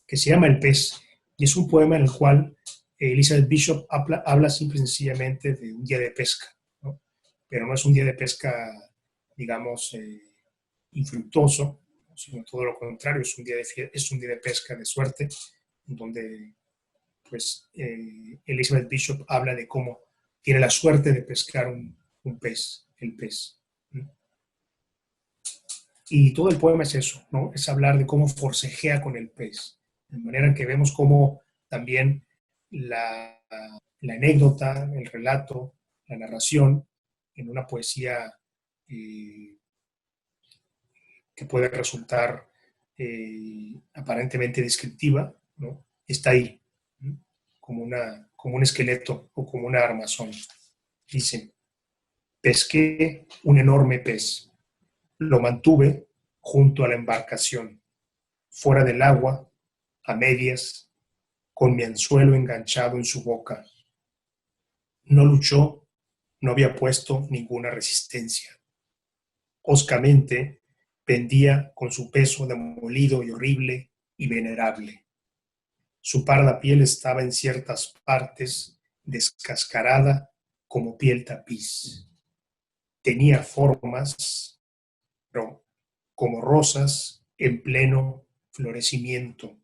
Speaker 3: que se llama El pez, y es un poema en el cual Elizabeth Bishop habla simple y sencillamente de un día de pesca, ¿no? Pero no es un día de pesca, digamos, infructuoso, sino todo lo contrario, es un día de pesca de suerte, donde pues Elizabeth Bishop habla de cómo tiene la suerte de pescar un pez, el pez. ¿No? Y todo el poema es eso, ¿no? Es hablar de cómo forcejea con el pez, de manera que vemos cómo también la anécdota, el relato, la narración, en una poesía que puede resultar aparentemente descriptiva, ¿no? Está ahí, ¿no? Como un esqueleto o como una armazón. Dicen, pesqué un enorme pez, lo mantuve junto a la embarcación, fuera del agua, a medias, con mi anzuelo enganchado en su boca. No luchó, no había puesto ninguna resistencia. Hoscamente pendía con su peso demolido y horrible y venerable. Su parda piel estaba en ciertas partes descascarada como piel tapiz. Tenía formas, pero como rosas en pleno florecimiento,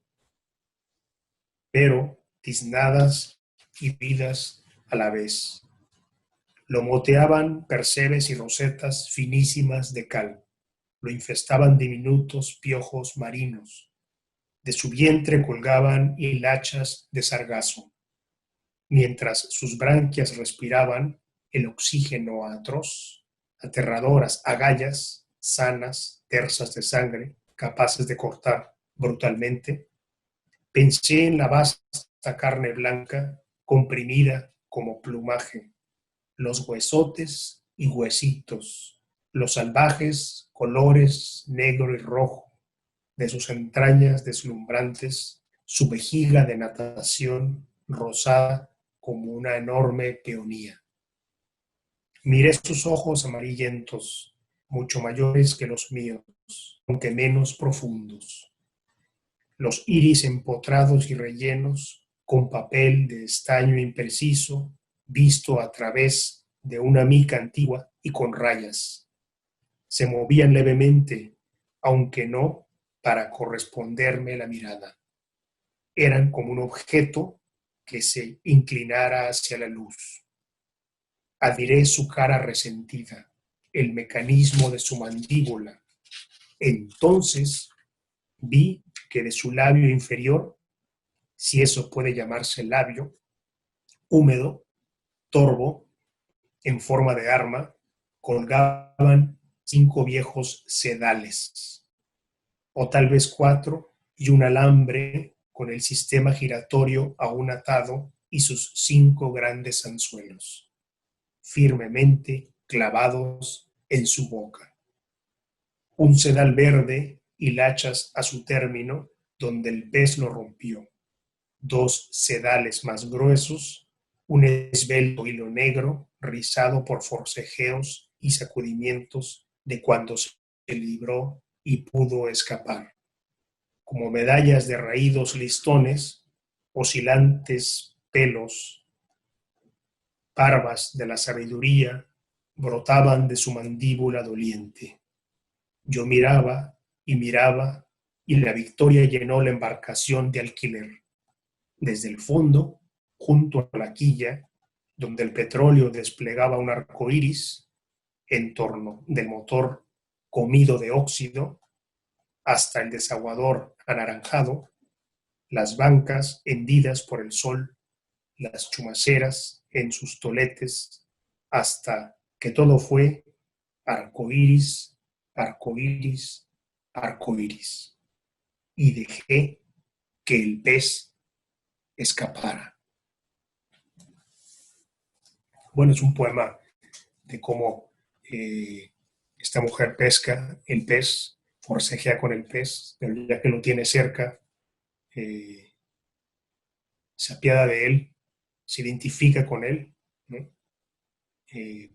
Speaker 3: pero tiznadas y vidas a la vez. Lo moteaban percebes y rosetas finísimas de cal. Lo infestaban diminutos piojos marinos. De su vientre colgaban hilachas de sargazo. Mientras sus branquias respiraban el oxígeno atroz, aterradoras agallas, sanas, tersas de sangre, capaces de cortar brutalmente, pensé en la vasta carne blanca, comprimida como plumaje, los huesotes y huesitos, los salvajes colores negro y rojo de sus entrañas deslumbrantes, su vejiga de natación rosada como una enorme peonía. Miré sus ojos amarillentos, mucho mayores que los míos, aunque menos profundos. Los iris empotrados y rellenos con papel de estaño impreciso, visto a través de una mica antigua y con rayas. Se movían levemente, aunque no para corresponderme la mirada. Eran como un objeto que se inclinara hacia la luz. Admiré su cara resentida, el mecanismo de su mandíbula. Entonces vi que de su labio inferior, si eso puede llamarse labio, húmedo, torvo, en forma de arma, colgaban 5 viejos sedales, o tal vez 4, y un alambre con el sistema giratorio aún atado y sus 5 grandes anzuelos, firmemente clavados en su boca. Un sedal verde, hilachas a su término, donde el pez lo rompió. 2 sedales más gruesos, un esbelto hilo negro rizado por forcejeos y sacudimientos de cuando se libró y pudo escapar. Como medallas de raídos listones, oscilantes pelos, parvas de la sabiduría, brotaban de su mandíbula doliente. Yo miraba, y la victoria llenó la embarcación de alquiler. Desde el fondo, junto a la quilla, donde el petróleo desplegaba un arco iris, en torno del motor comido de óxido, hasta el desaguador anaranjado, las bancas hendidas por el sol, las chumaceras en sus toletes, hasta que todo fue arco iris, arco iris, arco iris. Y dejé que el pez escapara. Bueno, es un poema de cómo esta mujer pesca el pez forcejea con el pez, pero ya que lo tiene cerca, se apiada de él, se identifica con él, ¿no?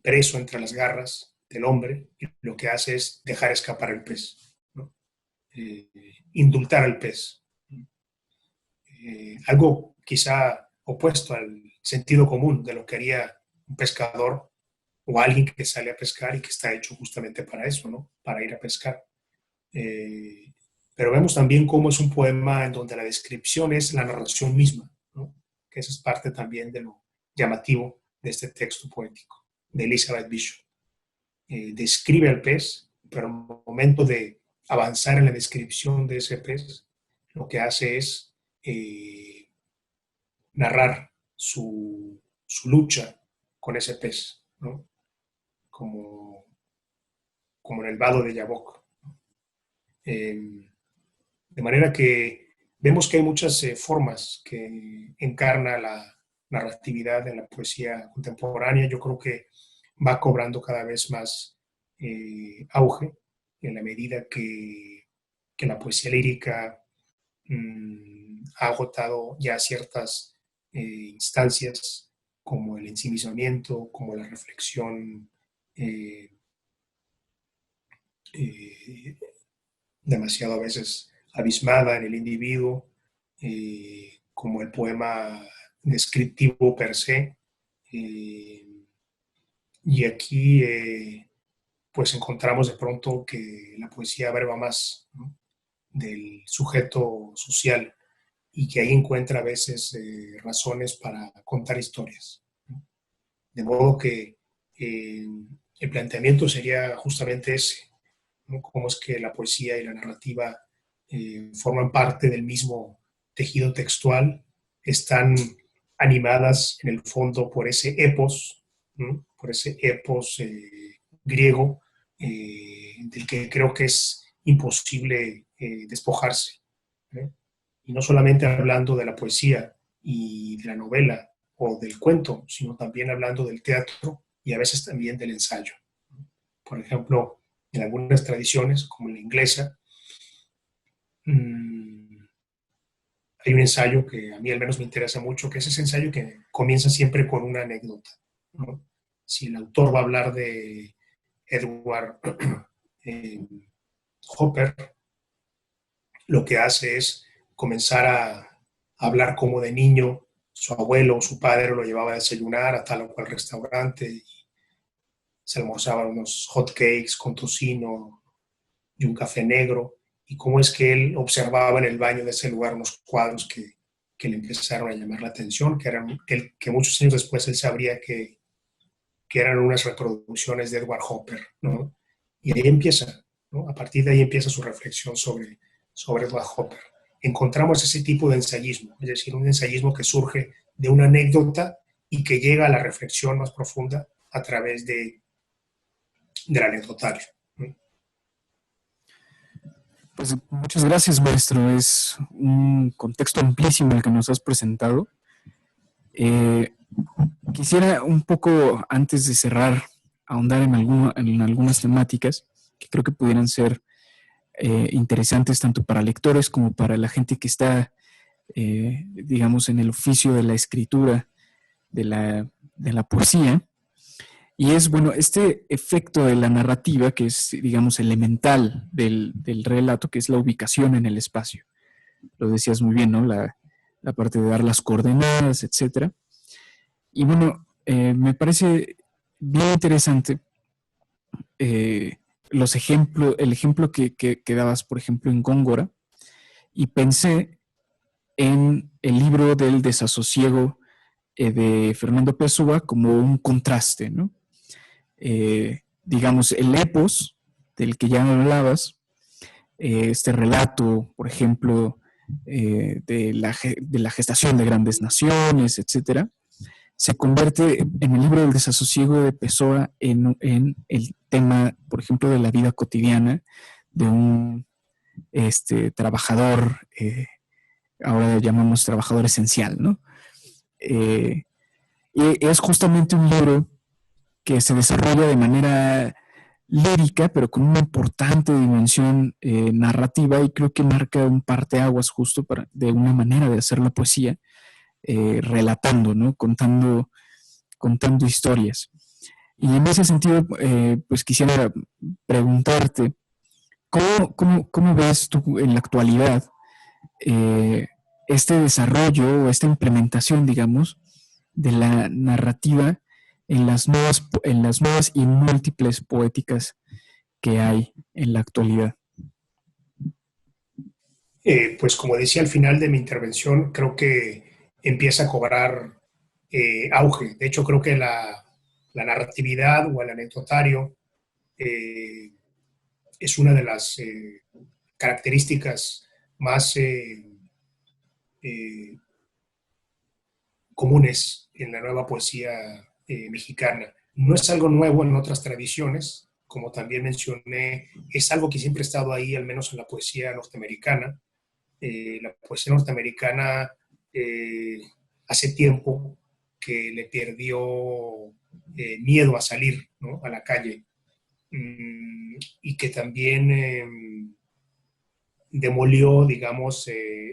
Speaker 3: Preso entre las garras del hombre, y lo que hace es dejar escapar el pez, ¿no? Indultar al pez. Algo quizá opuesto al sentido común de lo que haría un pescador o alguien que sale a pescar y que está hecho justamente para eso, ¿no? Para ir a pescar. Pero vemos también cómo es un poema en donde la descripción es la narración misma, ¿no? Que eso es parte también de lo llamativo de este texto poético de Elizabeth Bishop. Describe al pez, pero en el momento de avanzar en la descripción de ese pez, lo que hace es narrar su lucha con ese pez, ¿no? Como en el vado de Yabok. De manera que vemos que hay muchas formas que encarna la narratividad en la poesía contemporánea. Yo creo que va cobrando cada vez más auge en la medida que la poesía lírica ha agotado ya ciertas instancias como el ensimismamiento, como la reflexión demasiado a veces abismada en el individuo, como el poema descriptivo per se. Y aquí pues encontramos de pronto que la poesía verba más, ¿no? Del sujeto social, y que ahí encuentra a veces razones para contar historias, ¿no? De modo que el planteamiento sería justamente ese, ¿no? Cómo es que la poesía y la narrativa forman parte del mismo tejido textual, están animadas en el fondo por ese epos, ¿no? Por ese epos griego, del que creo que es imposible despojarse, ¿eh? Y no solamente hablando de la poesía y de la novela o del cuento, sino también hablando del teatro y a veces también del ensayo. Por ejemplo, en algunas tradiciones, como la inglesa, hay un ensayo que a mí al menos me interesa mucho, que es ese ensayo que comienza siempre con una anécdota, ¿no? Si el autor va a hablar de Edward Hopper, lo que hace es comenzar a hablar como de niño su abuelo o su padre lo llevaba a desayunar a tal o cual restaurante y se almorzaban unos hot cakes con tocino y un café negro, y cómo es que él observaba en el baño de ese lugar unos cuadros que le empezaron a llamar la atención, que muchos años después él sabría que eran unas reproducciones de Edward Hopper, ¿no? Y ahí empieza, ¿no? A partir de ahí empieza su reflexión sobre Edward Hopper. Encontramos ese tipo de ensayismo, es decir, un ensayismo que surge de una anécdota y que llega a la reflexión más profunda a través del anecdotario.
Speaker 2: Pues muchas gracias, maestro. Es un contexto amplísimo el que nos has presentado. Quisiera un poco, antes de cerrar, ahondar en algunas temáticas que creo que pudieran ser interesantes tanto para lectores como para la gente que está, digamos, en el oficio de la escritura, de la poesía. Y es, bueno, este efecto de la narrativa que es, digamos, elemental del relato, que es la ubicación en el espacio. Lo decías muy bien, ¿no? La parte de dar las coordenadas, etcétera. Y bueno, me parece bien interesante el ejemplo que dabas, por ejemplo, en Góngora, y pensé en el libro del desasosiego de Fernando Pessoa como un contraste, ¿no? Digamos, el epos del que ya hablabas, este relato, por ejemplo, de la gestación de grandes naciones, etcétera, se convierte en el libro del desasosiego de Pessoa en el tema, por ejemplo, de la vida cotidiana de un trabajador, ahora llamamos trabajador esencial, ¿no? Y es justamente un libro que se desarrolla de manera lírica, pero con una importante dimensión narrativa, y creo que marca un parteaguas justo de una manera de hacer la poesía, relatando, ¿no? Contando historias. Y en ese sentido, pues quisiera preguntarte, ¿cómo ves tú en la actualidad eh, este desarrollo o esta implementación, digamos, de la narrativa en las nuevas y múltiples poéticas que hay en la actualidad?
Speaker 3: Pues como decía al final de mi intervención, creo que empieza a cobrar auge. De hecho, creo que la narratividad o el anecdotario eh, es una de las características más eh, comunes en la nueva poesía mexicana. No es algo nuevo en otras tradiciones, como también mencioné, es algo que siempre ha estado ahí, al menos en la poesía norteamericana. La poesía norteamericana hace tiempo que le perdió miedo a salir, ¿no?, a la calle, y que también demolió, digamos,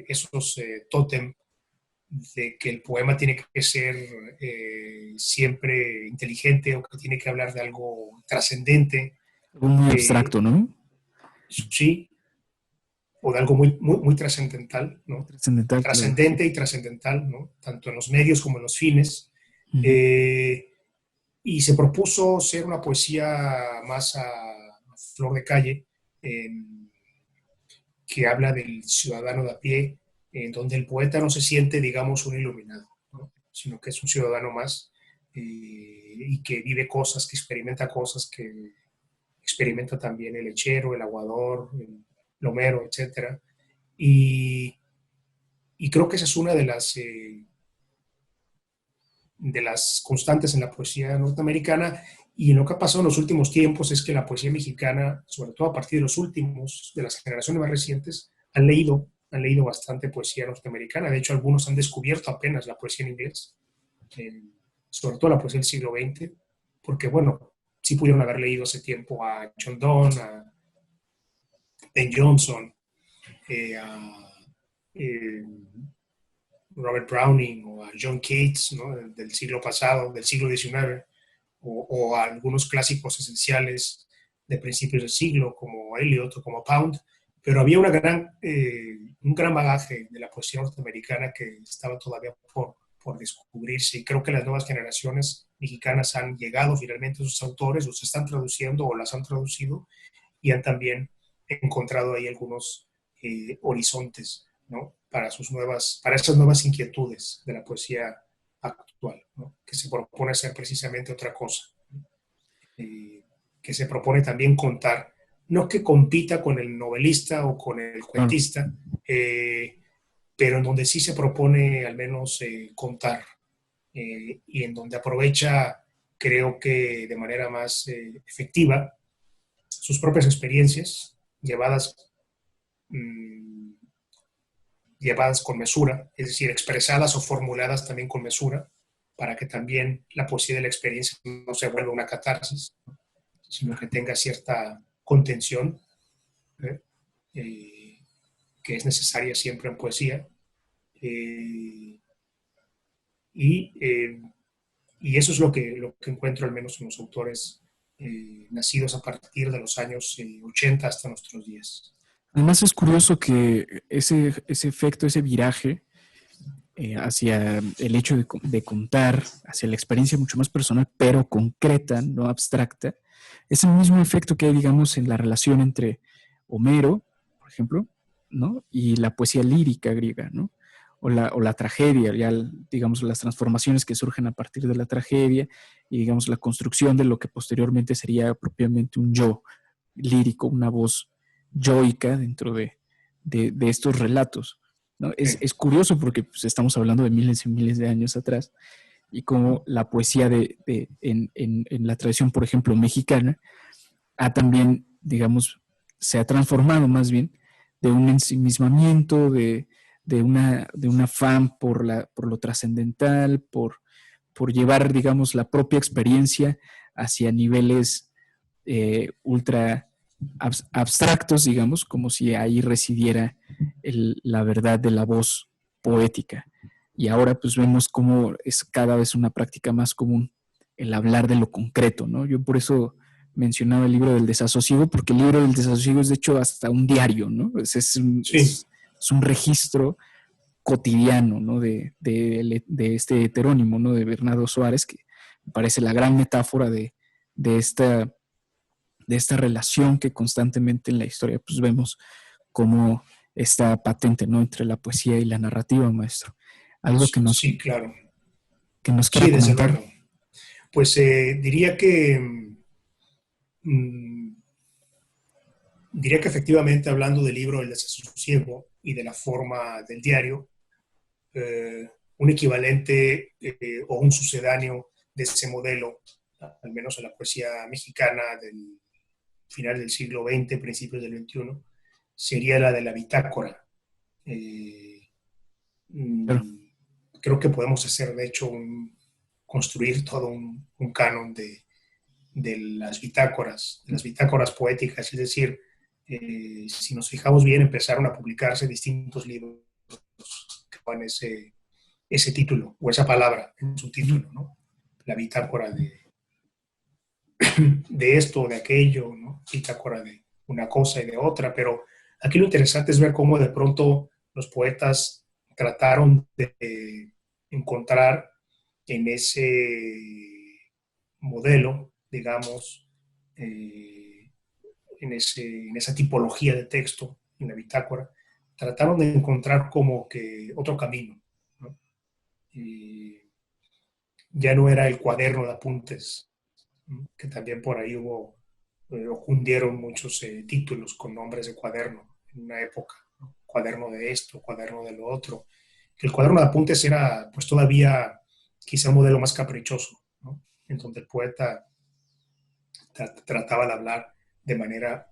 Speaker 3: esos tótem de que el poema tiene que ser siempre inteligente o que tiene que hablar de algo trascendente,
Speaker 2: Algo muy
Speaker 3: eh,
Speaker 2: abstracto, ¿no?
Speaker 3: sí, o de algo muy trascendental, ¿no?
Speaker 2: Trascendental, claro, sí.
Speaker 3: Trascendente y trascendental, ¿no?, tanto en los medios como en los fines.
Speaker 2: Uh-huh.
Speaker 3: Eh, y se propuso ser una poesía más a flor de calle, eh, que habla del ciudadano de a pie, en donde el poeta no se siente, digamos, un iluminado, ¿no?, sino que es un ciudadano más, y que vive cosas, que experimenta cosas que experimenta también el lechero, el aguador, el lomero, etcétera. Y, y creo que esa es una de las constantes en la poesía norteamericana. Y en lo que ha pasado en los últimos tiempos es que la poesía mexicana, sobre todo a partir de los últimos, de las generaciones más recientes, han leído bastante poesía norteamericana. De hecho, algunos han descubierto apenas la poesía en inglés, sobre todo la poesía del siglo XX, porque, bueno, sí pudieron haber leído hace tiempo a John Donne, a Ben Jonson, a eh, Robert Browning o a John Keats, ¿no?, del siglo pasado, del siglo XIX, o a algunos clásicos esenciales de principios del siglo, como Eliot o como Pound, pero había un gran bagaje de la poesía norteamericana que estaba todavía por descubrirse, y creo que las nuevas generaciones mexicanas han llegado finalmente a sus autores, los están traduciendo o las han traducido, y han también encontrado ahí algunos horizontes, ¿no?, para esas nuevas inquietudes de la poesía actual, ¿no?, que se propone ser precisamente otra cosa, que se propone también contar, no que compita con el novelista o con el
Speaker 2: Claro.
Speaker 3: cuentista, pero en donde sí se propone al menos contar, y en donde aprovecha, creo que de manera más efectiva, sus propias experiencias llevadas, mmm, llevadas con mesura, es decir, expresadas o formuladas también con mesura, para que también la poesía de la experiencia no se vuelva una catarsis, sino que tenga cierta contención, ¿eh? Eh, que es necesaria siempre en poesía. Eh, y, eh, y eso es lo que encuentro al menos en los autores nacidos a partir de los años 80 hasta nuestros días.
Speaker 2: Además es curioso que ese efecto, ese viraje hacia el hecho de contar, hacia la experiencia mucho más personal, pero concreta, no abstracta, es el mismo efecto que hay, digamos, en la relación entre Homero, por ejemplo, ¿no?, y la poesía lírica griega, ¿no?, o la tragedia, ya, digamos, las transformaciones que surgen a partir de la tragedia y, digamos, la construcción de lo que posteriormente sería propiamente un yo lírico, una voz yoica dentro de estos relatos, ¿no? Es curioso porque pues, estamos hablando de miles y miles de años atrás, y como la poesía en la tradición, por ejemplo, mexicana, ha también, digamos, se ha transformado más bien de un ensimismamiento, de un afán por lo trascendental, por llevar, digamos, la propia experiencia hacia niveles ultra abstractos, digamos, como si ahí residiera la verdad de la voz poética. Y ahora pues vemos cómo es cada vez una práctica más común el hablar de lo concreto, ¿no? Yo por eso mencionaba el libro del desasosiego, porque el libro del desasosiego es de hecho hasta un diario, ¿no?
Speaker 3: Sí,
Speaker 2: Es un registro cotidiano, ¿no? De este heterónimo, ¿no? De Bernardo Suárez, que me parece la gran metáfora de esta relación que constantemente en la historia pues vemos como está patente, ¿no? Entre la poesía y la narrativa, maestro. Algo
Speaker 3: sí, claro.
Speaker 2: que nos quiera
Speaker 3: Sí, desde
Speaker 2: comentar.
Speaker 3: luego. Pues mm, diría que efectivamente, hablando del libro El desasosiego y de la forma del diario, un equivalente o un sucedáneo de ese modelo, al menos en la poesía mexicana del final del siglo XX, principios del XXI, sería la de la bitácora. Eh,
Speaker 2: Claro.
Speaker 3: Creo que podemos hacer, de hecho, construir todo un canon de las bitácoras poéticas, es decir, si nos fijamos bien, empezaron a publicarse distintos libros que van ese título o esa palabra en su título, ¿no? La bitácora de esto o de aquello, ¿no? Bitácora de una cosa y de otra, pero aquí lo interesante es ver cómo de pronto los poetas trataron de encontrar en ese modelo, digamos, en esa tipología de texto, en la bitácora, trataron de encontrar como que otro camino, ¿no? Y ya no era el cuaderno de apuntes, ¿no? Que también por ahí hubo, o cundieron muchos títulos con nombres de cuaderno en una época, ¿no? Cuaderno de esto, cuaderno de lo otro. Que el cuaderno de apuntes era pues todavía quizá un modelo más caprichoso, ¿no? En donde el poeta trataba de hablar de manera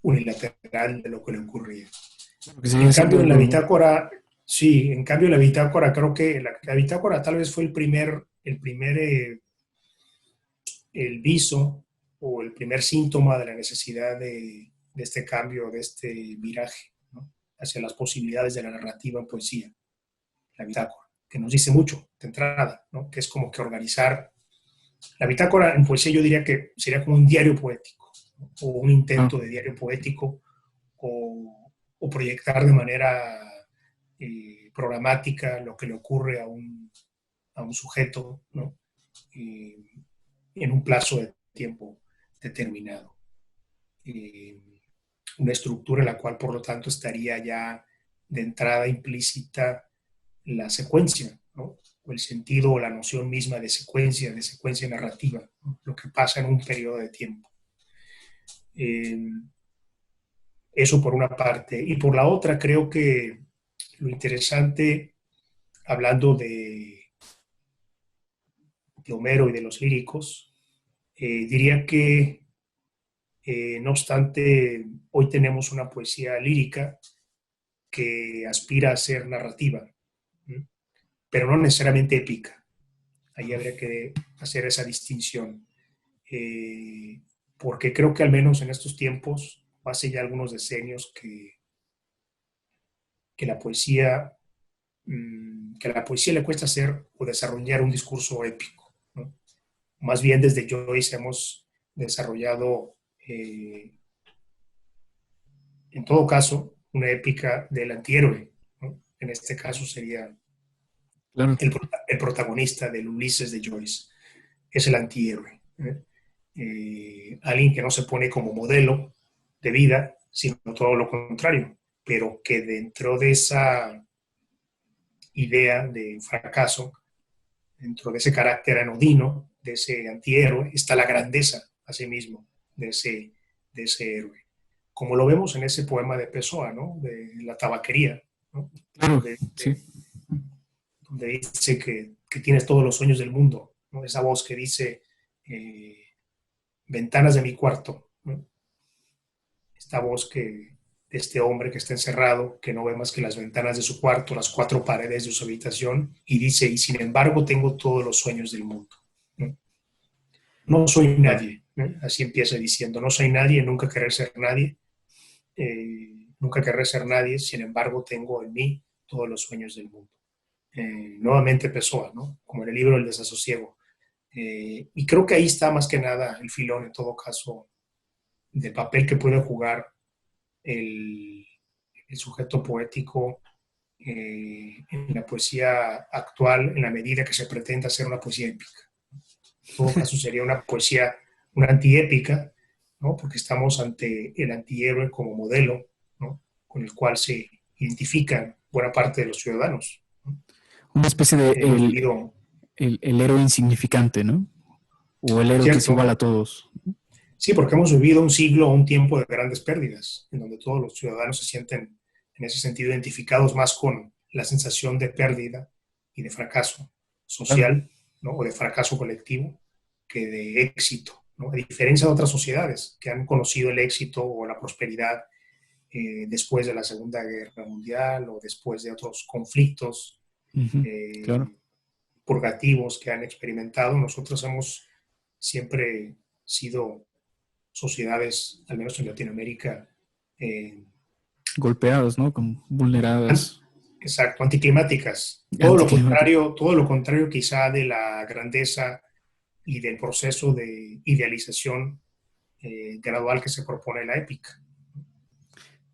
Speaker 3: unilateral de lo que le ocurría.
Speaker 2: Porque
Speaker 3: En
Speaker 2: sigue
Speaker 3: cambio,
Speaker 2: siendo
Speaker 3: en la
Speaker 2: algo.
Speaker 3: bitácora, sí, en cambio, la bitácora, creo que la bitácora tal vez fue el viso o el primer síntoma de la necesidad de este cambio, de este viraje, ¿no? Hacia las posibilidades de la narrativa en poesía, la bitácora, que nos dice mucho de entrada, ¿no? Que es como que organizar. La bitácora en poesía yo diría que sería como un diario poético, ¿no? O un
Speaker 2: Ah,
Speaker 3: intento de diario poético, o proyectar de manera programática lo que le ocurre a un sujeto, ¿no? En un plazo de tiempo determinado. Una estructura en la cual, por lo tanto, estaría ya de entrada implícita la secuencia, ¿no? O el sentido o la noción misma de secuencia narrativa, ¿no? Lo que pasa en un periodo de tiempo. Eso por una parte. Y por la otra, creo que lo interesante, hablando de Homero y de los líricos, diría que, no obstante, hoy tenemos una poesía lírica que aspira a ser narrativa, ¿no? Pero no necesariamente épica. Ahí habría que hacer esa distinción. Eh, Porque creo que al menos en estos tiempos, hace ya algunos decenios, que la poesía que a la poesía le cuesta hacer o desarrollar un discurso épico, ¿no? Más bien desde Joyce hemos desarrollado, en todo caso, una épica del antihéroe, ¿no? En este caso sería
Speaker 2: claro.
Speaker 3: el protagonista del Ulises de Joyce, es el antihéroe, ¿eh? Alguien que no se pone como modelo de vida, sino todo lo contrario, pero que dentro de esa idea de fracaso, dentro de ese carácter anodino, de ese antihéroe, está la grandeza, asimismo, de ese héroe. Como lo vemos en ese poema de Pessoa, ¿no? De la tabaquería, ¿no?
Speaker 2: Claro,
Speaker 3: Donde,
Speaker 2: sí.
Speaker 3: donde dice que tienes todos los sueños del mundo, ¿no? Esa voz que dice, ventanas de mi cuarto, ¿no? Esta voz de este hombre que está encerrado, que no ve más que las ventanas de su cuarto, las cuatro paredes de su habitación, y dice, y sin embargo tengo todos los sueños del mundo, ¿no? No soy nadie, Así empieza diciendo: no soy nadie, nunca querré ser nadie, sin embargo tengo en mí todos los sueños del mundo. Nuevamente Pessoa, ¿no? Como en el libro El desasosiego. Y creo que ahí está más que nada el filón, en todo caso, del papel que puede jugar el, el sujeto poético en la poesía actual, en la medida que se pretende hacer una poesía épica. En todo caso sería una poesía, una antiépica, ¿no? Porque estamos ante el antihéroe como modelo, ¿no? Con el cual se identifican buena parte de los ciudadanos, ¿no?
Speaker 2: Una especie de
Speaker 3: Hemos vivido,
Speaker 2: el héroe insignificante, ¿no? O el héroe que es igual
Speaker 3: cierto,
Speaker 2: a todos.
Speaker 3: sí, porque hemos vivido un siglo, un tiempo de grandes pérdidas, en donde todos los ciudadanos se sienten en ese sentido identificados más con la sensación de pérdida y de fracaso
Speaker 2: Claro.
Speaker 3: social, ¿no? O de fracaso colectivo, que de éxito, ¿no? A diferencia de otras sociedades que han conocido el éxito o la prosperidad después de la Segunda Guerra Mundial o después de otros conflictos
Speaker 2: Ujú, claro.
Speaker 3: eh, purgativos que han experimentado, nosotros hemos siempre sido sociedades, al menos en Latinoamérica, eh,
Speaker 2: Golpeadas, ¿no? Como vulneradas,
Speaker 3: exacto, anticlimáticas.
Speaker 2: anticlimáticas.
Speaker 3: Todo lo contrario quizá de la grandeza y del proceso de idealización gradual que se propone la épica.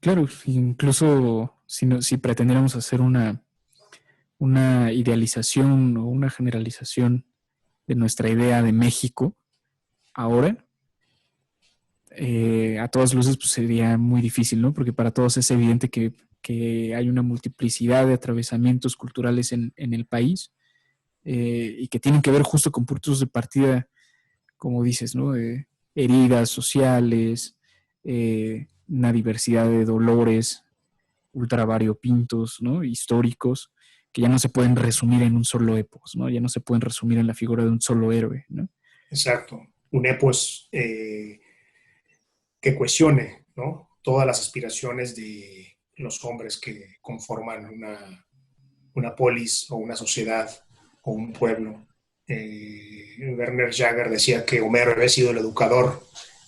Speaker 2: Claro, incluso si pretendiéramos hacer una idealización o una generalización de nuestra idea de México ahora, a todas luces pues sería muy difícil, ¿no? Porque para todos es evidente que hay una multiplicidad de atravesamientos culturales en el país, y que tienen que ver justo con puntos de partida, como dices, ¿no? Heridas sociales, una diversidad de dolores ultra variopintos, ¿no? Históricos, que ya no se pueden resumir en un solo epos, ¿no? Ya no se pueden resumir en la figura de un solo héroe, ¿no?
Speaker 3: Exacto. Un epos que cuestione, ¿no? Todas las aspiraciones de los hombres que conforman una polis o una sociedad o un pueblo. Werner Jaeger decía que Homero había sido el educador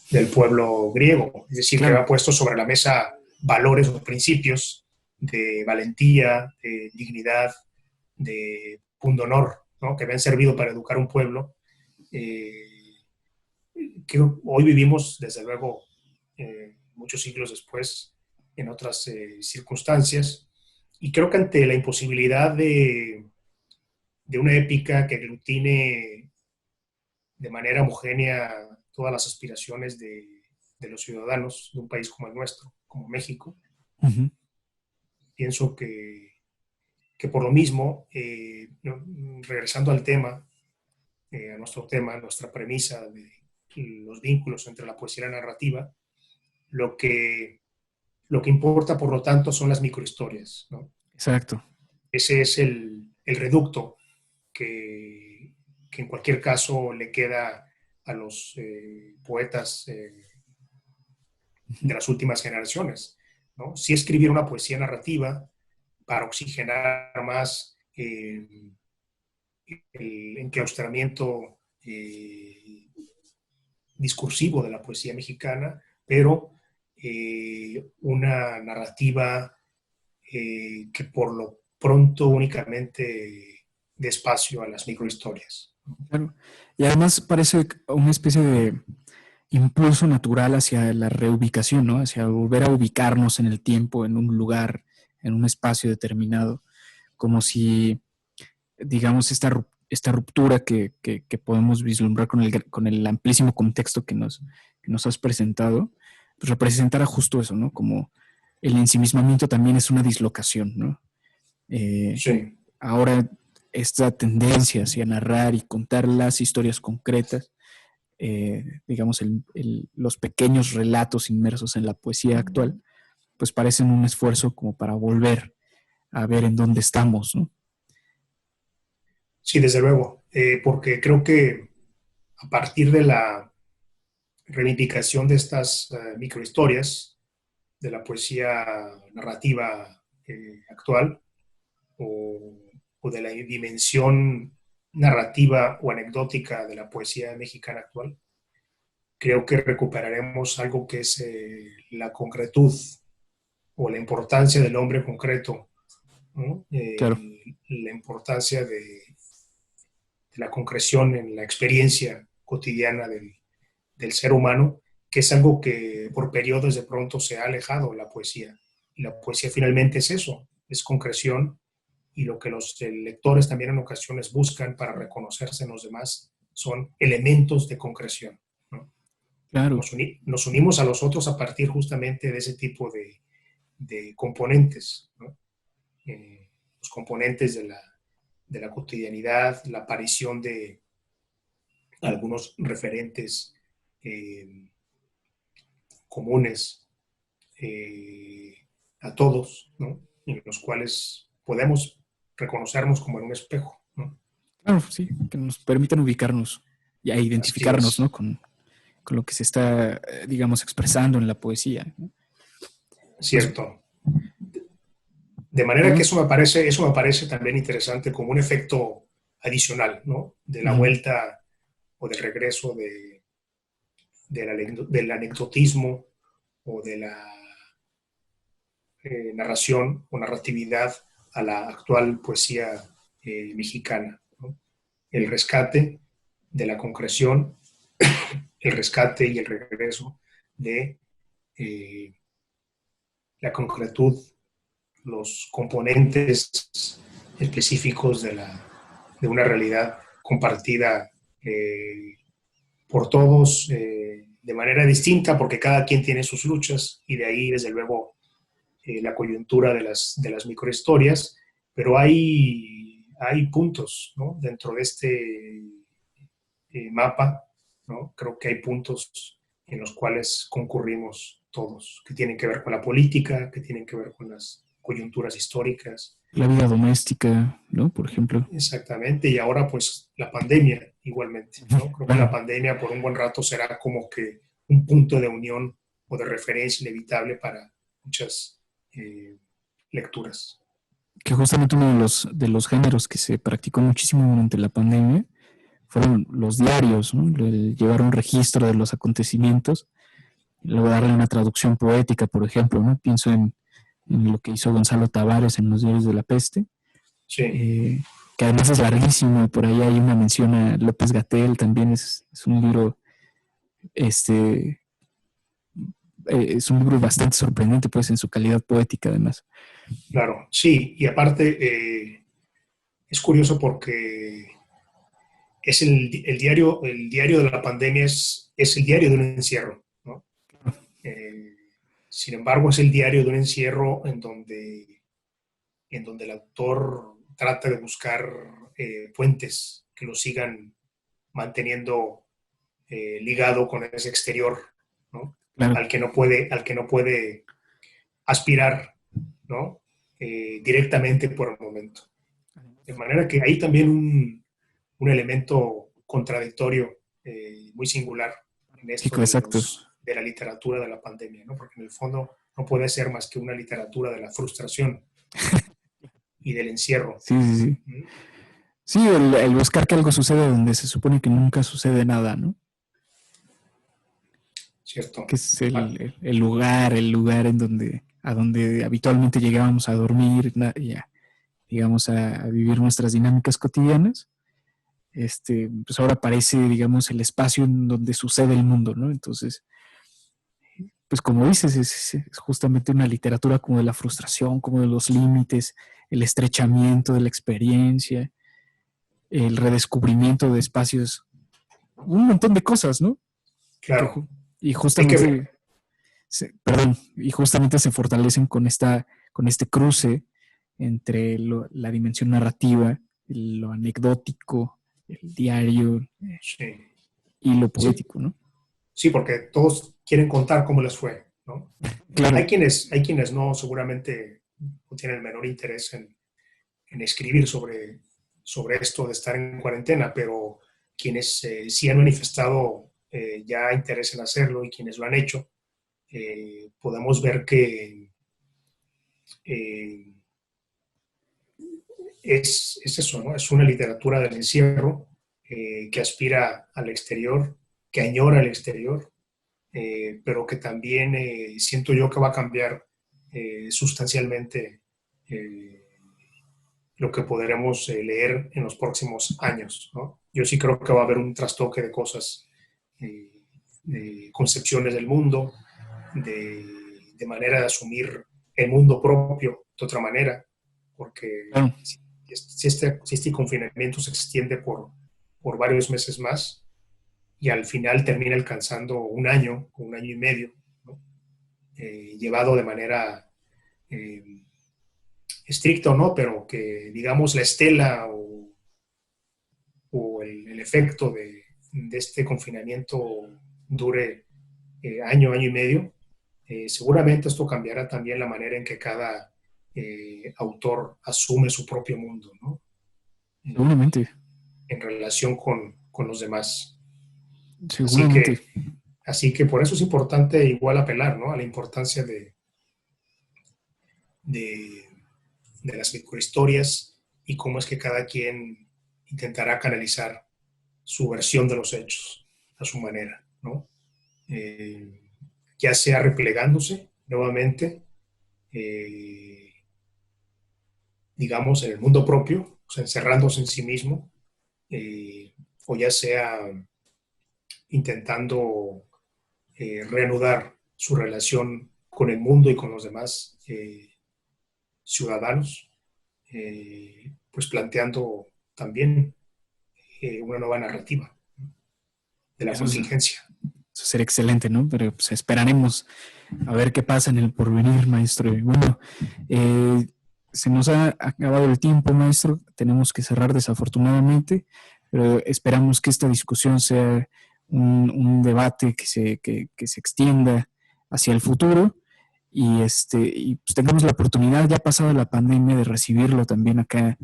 Speaker 3: del pueblo griego, es decir, que
Speaker 2: Claro,
Speaker 3: había puesto sobre la mesa valores o principios de valentía, de dignidad, de pundonor, ¿no? Que habían servido para educar un pueblo, eh, que hoy vivimos, desde luego, muchos siglos después, en otras circunstancias. Y creo que ante la imposibilidad de una épica que aglutine de manera homogénea todas las aspiraciones de los ciudadanos de un país como el nuestro, como México,
Speaker 2: uh-huh,
Speaker 3: pienso que por lo mismo, regresando al tema, a nuestro tema, a nuestra premisa de los vínculos entre la poesía y la narrativa, lo que, lo que importa, por lo tanto, son las microhistorias, ¿no?
Speaker 2: exacto.
Speaker 3: Ese es el reducto que en cualquier caso le queda a los poetas
Speaker 2: Uh-huh.
Speaker 3: de las últimas generaciones, ¿no? Sí escribir una poesía narrativa para oxigenar más el enclaustramiento discursivo de la poesía mexicana, pero una narrativa que por lo pronto únicamente dé espacio a las microhistorias.
Speaker 2: Claro. Y además parece una especie de impulso natural hacia la reubicación, ¿no? Hacia volver a ubicarnos en el tiempo, en un lugar, en un espacio determinado, como si, digamos, esta ruptura que podemos vislumbrar con el amplísimo contexto que nos has presentado, pues representara justo eso, ¿no? Como el ensimismamiento también es una dislocación, ¿no? Eh,
Speaker 3: Sí.
Speaker 2: Ahora esta tendencia hacia narrar y contar las historias concretas, digamos, los pequeños relatos inmersos en la poesía actual, pues parecen un esfuerzo como para volver a ver en dónde estamos, ¿no?
Speaker 3: Sí, desde luego, porque creo que a partir de la reivindicación de estas microhistorias, de la poesía narrativa actual, o de la dimensión narrativa o anecdótica de la poesía mexicana actual, creo que recuperaremos algo que es la concretud o la importancia del hombre concreto, ¿no?
Speaker 2: Claro,
Speaker 3: La importancia de la concreción en la experiencia cotidiana del ser humano, que es algo que por periodos de pronto se ha alejado la poesía. Y la poesía finalmente es eso, es concreción, y lo que los lectores también en ocasiones buscan para reconocerse en los demás son elementos de concreción, ¿no?
Speaker 2: claro.
Speaker 3: Nos unimos a los otros a partir justamente de ese tipo de componentes, ¿no? Los componentes de la cotidianidad, la aparición de algunos referentes eh, comunes eh, a todos, ¿no? En los cuales podemos reconocernos como en un espejo, ¿no?
Speaker 2: Claro, sí, que nos permitan ubicarnos y a
Speaker 3: Así
Speaker 2: identificarnos, ¿no?
Speaker 3: es,
Speaker 2: Con lo que se está, digamos, expresando en la poesía, ¿no? Pues,
Speaker 3: cierto. De manera que
Speaker 2: digamos,
Speaker 3: eso me parece también interesante como un efecto adicional, ¿no? De la
Speaker 2: ujú,
Speaker 3: vuelta o del regreso del anecdotismo o de la narración o narratividad a la actual poesía mexicana, ¿no? El rescate de la concreción, el rescate y el regreso de eh, la concretud, los componentes específicos de una realidad compartida por todos de manera distinta, porque cada quien tiene sus luchas y de ahí, desde luego, la coyuntura de las microhistorias, pero hay puntos, ¿no? Dentro de este mapa, ¿no? Creo que hay puntos en los cuales concurrimos todos, que tienen que ver con la política, que tienen que ver con las coyunturas históricas.
Speaker 2: la vida doméstica, ¿no? Por ejemplo.
Speaker 3: Exactamente, y ahora pues la pandemia igualmente,
Speaker 2: Ujú,
Speaker 3: ¿no? Creo que la
Speaker 2: claro,
Speaker 3: pandemia por un buen rato será como que un punto de unión o de referencia inevitable para muchas lecturas.
Speaker 2: que justamente uno de los géneros que se practicó muchísimo durante la pandemia fueron los diarios, ¿no? El llevar un registro de los acontecimientos, luego darle una traducción poética, por ejemplo, ¿no? Pienso en lo que hizo Gonzalo Tavares en los diarios de la peste,
Speaker 3: Sí,
Speaker 2: eh, que además es larguísimo, y por ahí hay una mención a López Gatell, también es un libro, este, es un libro bastante sorprendente, pues, en su calidad poética, además.
Speaker 3: claro, sí, y aparte es curioso porque es el diario de la pandemia es el diario de un encierro, ¿no? Eh, Sin embargo, es el diario de un encierro en donde el autor trata de buscar puentes que lo sigan manteniendo ligado con ese exterior, ¿no?
Speaker 2: Claro,
Speaker 3: Al que no puede aspirar, ¿no? Directamente por el momento. De manera que hay también un elemento contradictorio muy singular en esto
Speaker 2: chico, exacto.
Speaker 3: de la literatura de la pandemia, ¿no? Porque en el fondo no puede ser más que una literatura de la frustración y del encierro.
Speaker 2: Sí, sí, sí.
Speaker 3: ¿Mm?
Speaker 2: Sí, el buscar que algo suceda donde se supone que nunca sucede nada, ¿no?
Speaker 3: ¿Cierto?
Speaker 2: Que es
Speaker 3: Ah,
Speaker 2: el lugar en donde, a donde habitualmente llegábamos a dormir y a, digamos, a vivir nuestras dinámicas cotidianas. Pues ahora parece, digamos, el espacio en donde sucede el mundo, ¿no? Entonces, pues como dices, es justamente una literatura como de la frustración, como de los límites, el estrechamiento de la experiencia, el redescubrimiento de espacios, un montón de cosas, ¿no? Que
Speaker 3: claro,
Speaker 2: y
Speaker 3: hay que ver,
Speaker 2: justamente, perdón, y justamente se fortalecen con este cruce entre la dimensión narrativa, lo anecdótico, el diario
Speaker 3: sí,
Speaker 2: y lo
Speaker 3: sí,
Speaker 2: poético, ¿no?
Speaker 3: sí, porque todos quieren contar cómo les fue, ¿no?
Speaker 2: Claro,
Speaker 3: Hay quienes no, seguramente no tienen el menor interés en escribir sobre esto de estar en cuarentena, pero quienes sí han manifestado ya interés en hacerlo y quienes lo han hecho, podemos ver que eh, es eso, ¿no? Es una literatura del encierro que aspira al exterior, que añora el exterior pero que también siento yo que va a cambiar sustancialmente lo que podremos leer en los próximos años, ¿no? Yo sí creo que va a haber un trastoque de cosas, de concepciones del mundo, de manera de asumir el mundo propio de otra manera, porque
Speaker 2: Claro.
Speaker 3: si este confinamiento se extiende por varios meses más y al final termina alcanzando un año y medio, ¿no? Llevado de manera estricta o no, pero que digamos la estela o el efecto de este confinamiento dure año y medio, seguramente esto cambiará también la manera en que cada autor asume su propio mundo, ¿no?
Speaker 2: Seguramente,
Speaker 3: En relación con los demás. Así
Speaker 2: seguramente.
Speaker 3: que, así que por eso es importante igual apelar, ¿no? A la importancia de, de las microhistorias y cómo es que cada quien intentará canalizar su versión de los hechos a su manera, ¿no? Ya sea replegándose nuevamente, digamos, en el mundo propio, o sea, encerrándose en sí mismo, o ya sea intentando reanudar su relación con el mundo y con los demás ciudadanos, pues planteando también una nueva narrativa de la
Speaker 2: Eso
Speaker 3: contingencia.
Speaker 2: sería excelente, ¿no? Pero pues esperaremos a ver qué pasa en el porvenir, maestro. Y bueno, eh, se nos ha acabado el tiempo, maestro. Tenemos que cerrar desafortunadamente, pero esperamos que esta discusión sea un debate que se extienda hacia el futuro y pues tengamos la oportunidad, ya pasada la pandemia, de recibirlo también acá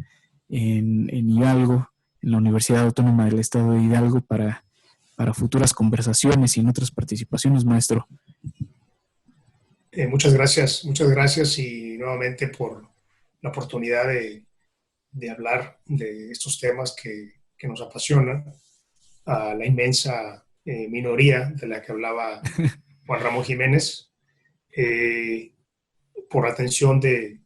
Speaker 2: en Hidalgo, en la Universidad Autónoma del Estado de Hidalgo, para futuras conversaciones y en otras participaciones, maestro.
Speaker 3: Muchas gracias y nuevamente por la oportunidad de hablar de estos temas que nos apasionan a la inmensa minoría de la que hablaba Juan Ramón Jiménez, por la atención de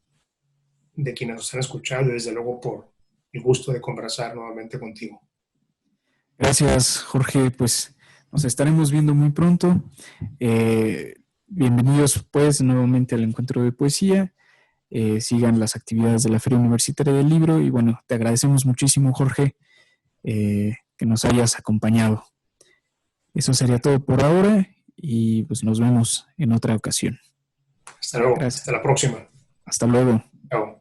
Speaker 3: quienes nos han escuchado y desde luego por el gusto de conversar nuevamente contigo.
Speaker 2: Gracias, Jorge. Pues nos estaremos viendo muy pronto. Bienvenidos pues nuevamente al encuentro de poesía. Sigan las actividades de la Feria Universitaria del Libro y bueno, te agradecemos muchísimo, Jorge, que nos hayas acompañado. Eso sería todo por ahora y pues nos vemos en otra ocasión.
Speaker 3: Hasta luego,
Speaker 2: Gracias.
Speaker 3: hasta la próxima.
Speaker 2: Hasta luego.
Speaker 3: Chao.